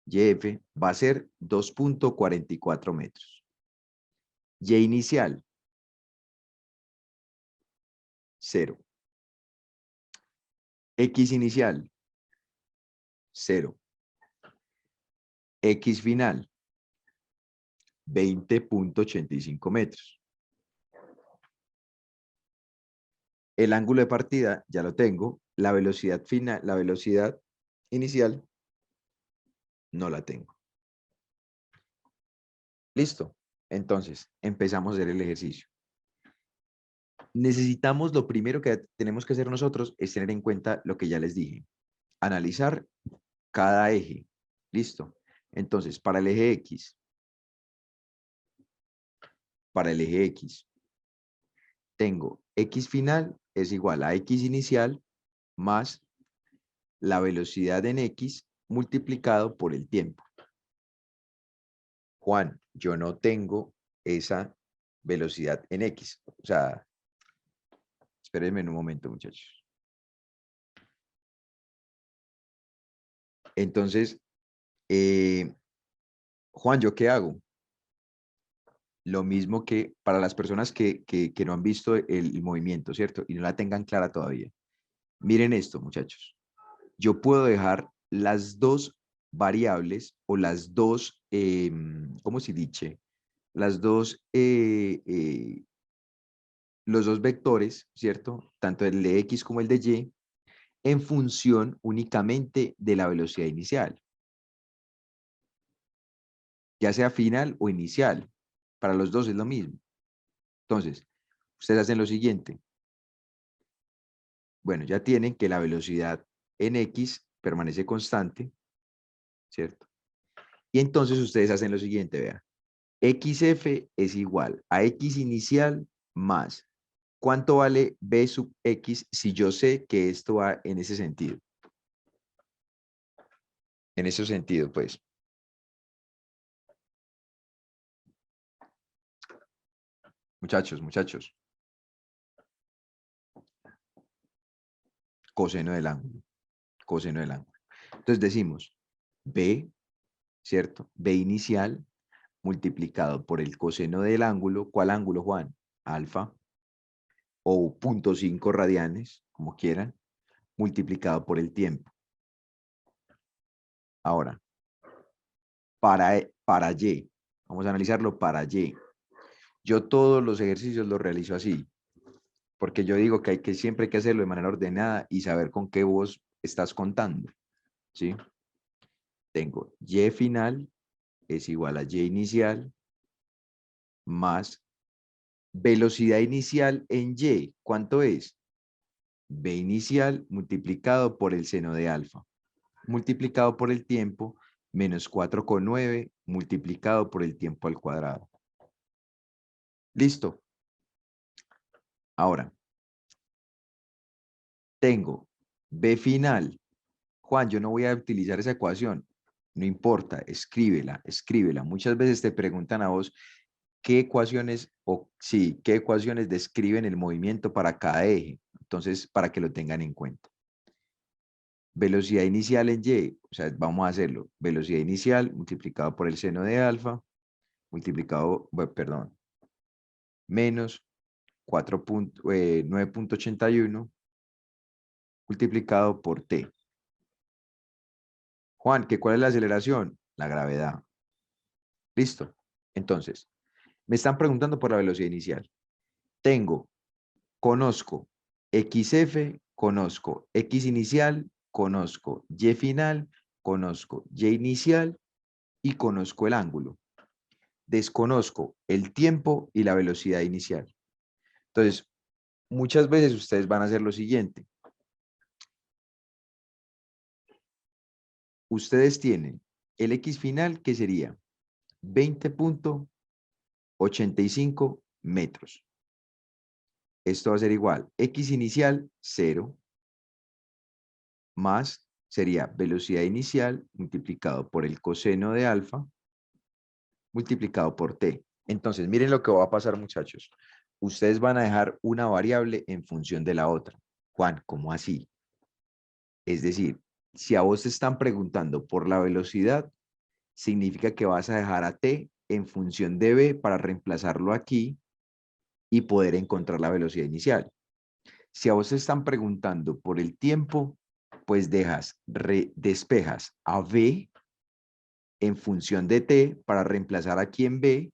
YF va a ser 2.44 metros. Y inicial, 0. X inicial, 0. X final, 20.85 metros. El ángulo de partida ya lo tengo. La velocidad final, la velocidad inicial, no la tengo. Listo. Entonces, empezamos a hacer el ejercicio. Necesitamos, lo primero que tenemos que hacer nosotros es tener en cuenta lo que ya les dije. Analizar cada eje. Listo. Entonces, para el eje X, tengo X final es igual a X inicial más la velocidad en X multiplicado por el tiempo. Juan, yo no tengo esa velocidad en X. O sea, espérenme un momento, muchachos. Entonces, Juan, ¿yo qué hago? Lo mismo que para las personas que no han visto el movimiento, ¿cierto? Y no la tengan clara todavía. Miren esto, muchachos. Yo puedo dejar las dos variables o las dos, ¿cómo se dice? Las dos, los dos vectores, ¿cierto? Tanto el de X como el de Y, en función únicamente de la velocidad inicial. Ya sea final o inicial. Para los dos es lo mismo. Entonces, ustedes hacen lo siguiente. Bueno, ya tienen que la velocidad en X permanece constante, ¿cierto? Y entonces ustedes hacen lo siguiente, vean. XF es igual a X inicial más. ¿Cuánto vale B sub X si yo sé que esto va en ese sentido? En ese sentido, pues. Muchachos. Coseno del ángulo. Coseno del ángulo. Entonces decimos B, ¿cierto? B inicial multiplicado por el coseno del ángulo. ¿Cuál ángulo, Juan? Alfa. O 0.5 radianes, como quieran, multiplicado por el tiempo. Ahora, para Y, vamos a analizarlo para Y. Yo todos los ejercicios los realizo así, porque yo digo que hay que siempre hay que hacerlo de manera ordenada y saber con qué vos estás contando, ¿sí? Tengo Y final es igual a Y inicial más velocidad inicial en Y. ¿Cuánto es? B inicial multiplicado por el seno de alfa, multiplicado por el tiempo, menos 4,9 multiplicado por el tiempo al cuadrado. Listo. Ahora, tengo B final. Juan, yo no voy a utilizar esa ecuación. No importa, escríbela. Muchas veces te preguntan a vos qué ecuaciones, qué ecuaciones describen el movimiento para cada eje. Entonces, para que lo tengan en cuenta. Velocidad inicial en Y, o sea, vamos a hacerlo. Velocidad inicial multiplicado por el seno de alfa, multiplicado, perdón, menos 9,81 multiplicado por T. Juan, ¿cuál es la aceleración? La gravedad. Listo. Entonces, me están preguntando por la velocidad inicial. Conozco XF, conozco X inicial, conozco Y final, conozco Y inicial y conozco el ángulo. Desconozco el tiempo y la velocidad inicial. Entonces, muchas veces ustedes van a hacer lo siguiente. Ustedes tienen el X final, que sería 20,85 metros. Esto va a ser igual. X inicial, 0, más sería velocidad inicial multiplicado por el coseno de alfa multiplicado por t. Entonces, miren lo que va a pasar, muchachos. Ustedes van a dejar una variable en función de la otra. Juan, ¿cómo así? Es decir, si a vos te están preguntando por la velocidad, significa que vas a dejar a t en función de b para reemplazarlo aquí y poder encontrar la velocidad inicial. Si a vos te están preguntando por el tiempo, pues despejas a b en función de t para reemplazar aquí en b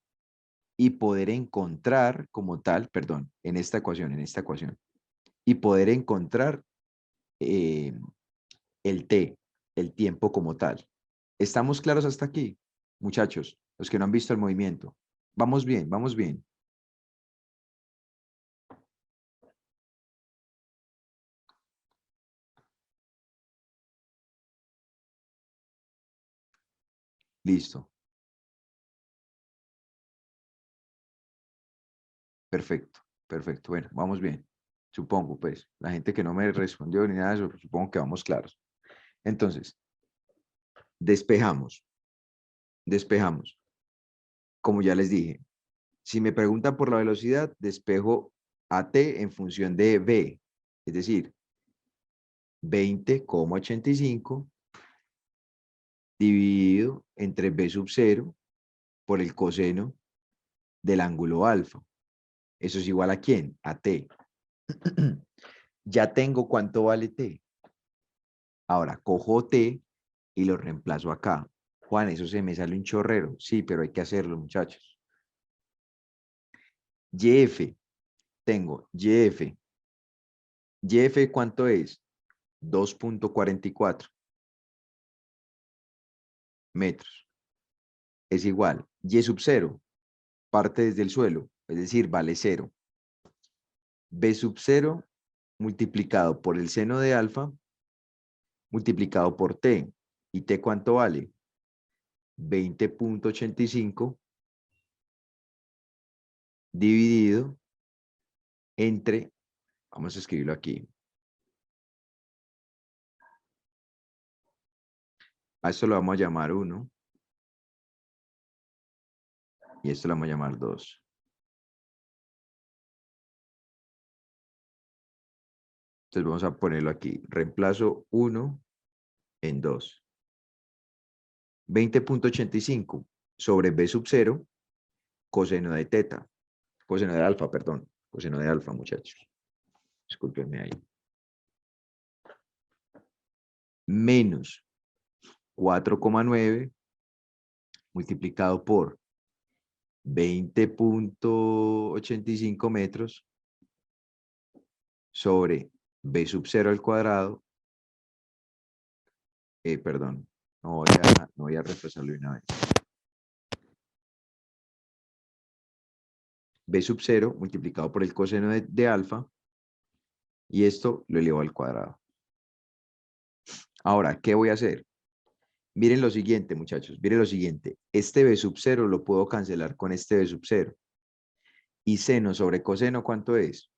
y poder encontrar como tal, perdón, en esta ecuación, y poder encontrar el t, el tiempo como tal. ¿Estamos claros hasta aquí, muchachos? Los que no han visto el movimiento. Vamos bien, vamos bien. Listo. Perfecto, perfecto. Bueno, vamos bien. Supongo, pues, la gente que no me respondió ni nada de eso, supongo que vamos claros. Entonces, despejamos, despejamos. Como ya les dije, si me preguntan por la velocidad, despejo a t en función de b, es decir, 20,85 dividido entre b sub 0 por el coseno del ángulo alfa. ¿Eso es igual a quién? A t. Ya tengo cuánto vale t. Ahora cojo t y lo reemplazo acá. Juan, eso se me sale un chorrero. Sí, pero hay que hacerlo, muchachos. YF. Tengo YF. YF, ¿cuánto es? 2,44 metros. Es igual. Y sub 0 parte desde el suelo, es decir, vale 0. B sub 0 multiplicado por el seno de alfa multiplicado por t. ¿Y t cuánto vale? 20,85 dividido entre, vamos a escribirlo aquí. A esto lo vamos a llamar 1 y esto lo vamos a llamar 2. Entonces vamos a ponerlo aquí. Reemplazo 1 en 2. 20,85 sobre b sub 0 coseno de teta. Coseno de alfa, perdón. Coseno de alfa, muchachos. Discúlpenme ahí. Menos 4,9 multiplicado por 20,85 metros sobre b sub 0 al cuadrado. Perdón, no voy a repasarlo de una vez. B sub 0 multiplicado por el coseno de alfa y esto lo elevo al cuadrado. Ahora, ¿qué voy a hacer? Miren lo siguiente, muchachos, miren lo siguiente. Este b sub 0 lo puedo cancelar con este b sub 0. ¿Y seno sobre coseno cuánto es?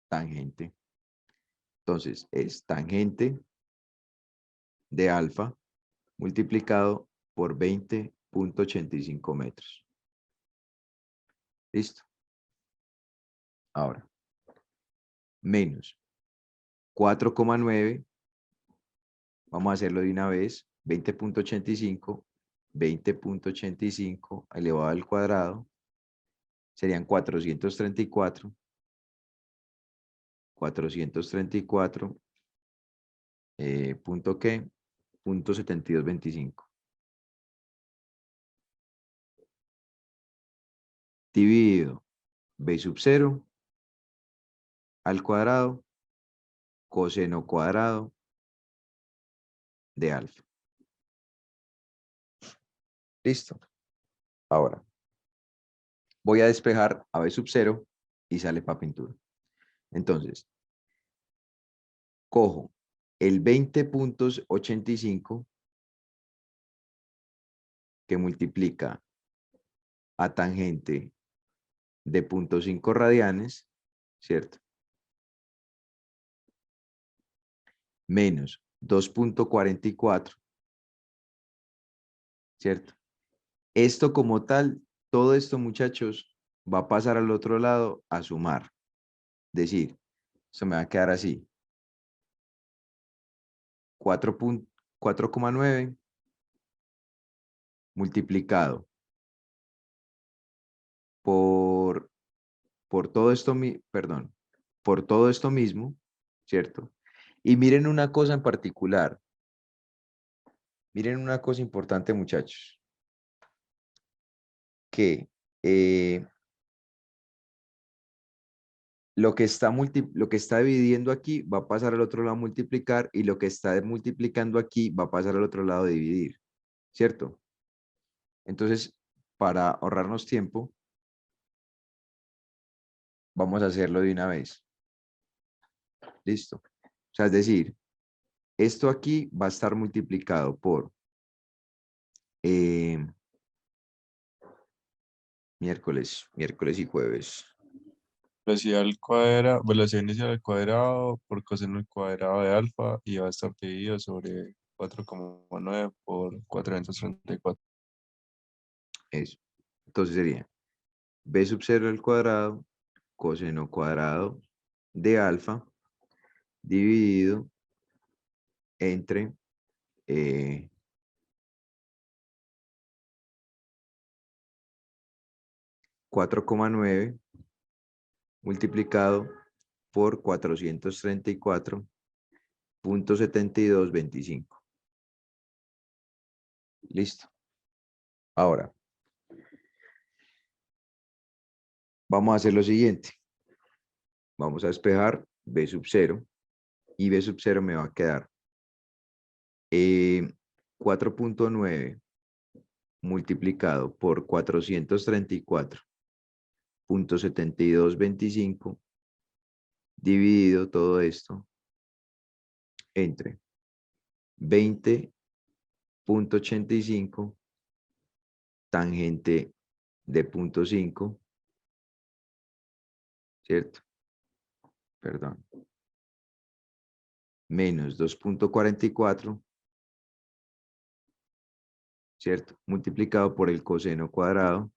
Tangente. Entonces, es tangente de alfa multiplicado por 20,85 metros. ¿Listo? Ahora, menos 4,9. Vamos a hacerlo de una vez. 20,85. 20,85 elevado al cuadrado. Serían 434. 434. ¿Punto qué? Punto 7225. Dividido b sub 0 al cuadrado coseno cuadrado de alfa. Listo. Ahora voy a despejar a b sub 0 y sale para pintura. Entonces, cojo el 20,85 que multiplica a tangente de 0,5 radianes, ¿cierto? Menos 2,44, ¿cierto? Esto como tal, todo esto, muchachos, va a pasar al otro lado a sumar. Es decir, esto me va a quedar así. 4,9 multiplicado por todo esto, perdón, por todo esto mismo, ¿cierto? Y miren una cosa en particular. Miren una cosa importante, muchachos. que lo que está dividiendo aquí va a pasar al otro lado a multiplicar y lo que está multiplicando aquí va a pasar al otro lado a dividir, ¿cierto? Entonces, para ahorrarnos tiempo, vamos a hacerlo de una vez. Listo. O sea, es decir, esto aquí va a estar multiplicado por miércoles y jueves. Velocidad inicial al cuadrado por coseno al cuadrado de alfa y va a estar dividido sobre 4,9 por 434. Eso. Entonces sería b sub 0 al cuadrado, coseno cuadrado de alfa, dividido entre 4,9 multiplicado por 434.7225. Listo. Ahora, vamos a hacer lo siguiente. Vamos a despejar b sub 0 y b sub 0 me va a quedar 4.9 multiplicado por 434.7225 dividido todo esto entre 20.85 tangente de 0.5, ¿cierto? Perdón. Menos 2.44, ¿cierto? Multiplicado por el coseno cuadrado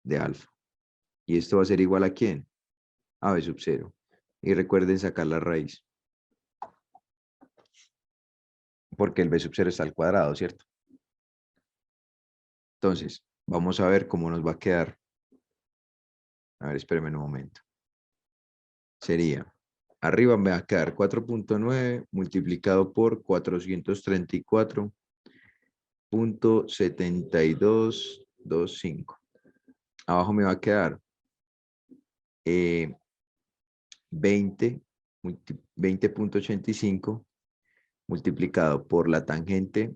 de alfa. Y esto va a ser igual a ¿quién? A b sub 0. Y recuerden sacar la raíz. Porque el b sub 0 está al cuadrado, ¿cierto? Entonces, vamos a ver cómo nos va a quedar. A ver, espérenme un momento. Sería, arriba me va a quedar 4.9 multiplicado por 434.7225. Abajo me va a quedar 20.85 multiplicado por la tangente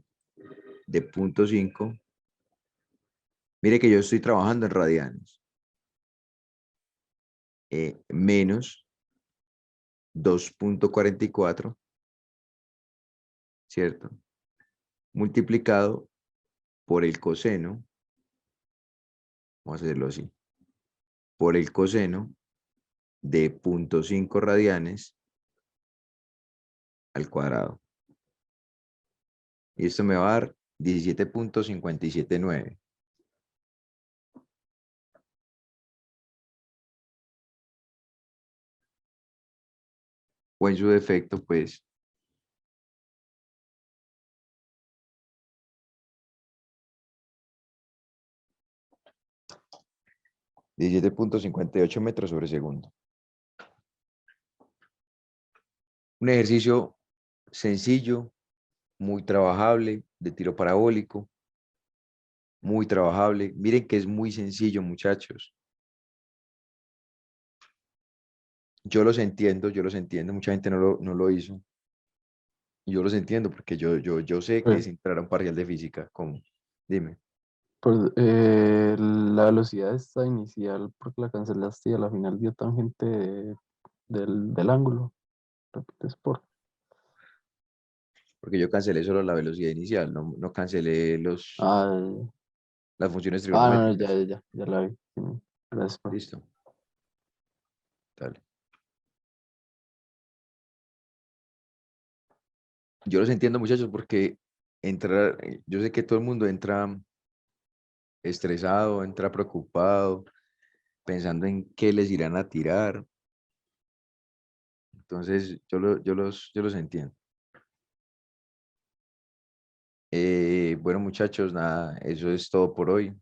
de 0.5. Mire que yo estoy trabajando en radianes. Menos 2.44, ¿cierto? Multiplicado por el coseno, vamos a hacerlo así, por el coseno de 0.5 radianes al cuadrado. Y esto me va a dar 17.579. O en su defecto, pues, (17.58 metros sobre segundo). Un ejercicio sencillo, muy trabajable, de tiro parabólico, muy trabajable. Miren que es muy sencillo, muchachos. Yo los entiendo, mucha gente no lo hizo. Y yo los entiendo porque yo sé que es entrar a un parcial de física. ¿Cómo? Dime. Pues, la velocidad está inicial porque la cancelaste y a la final dio tangente del ángulo. Repites por. Porque yo cancelé solo la velocidad inicial, no cancelé Ah, las funciones no, trigonométricas. ya la vi. Sí, gracias, profe. Listo. Dale. Yo los entiendo, muchachos, porque yo sé que todo el mundo entra estresado, entra preocupado, pensando en qué les irán a tirar. Entonces, yo los entiendo. Bueno, muchachos, nada, eso es todo por hoy.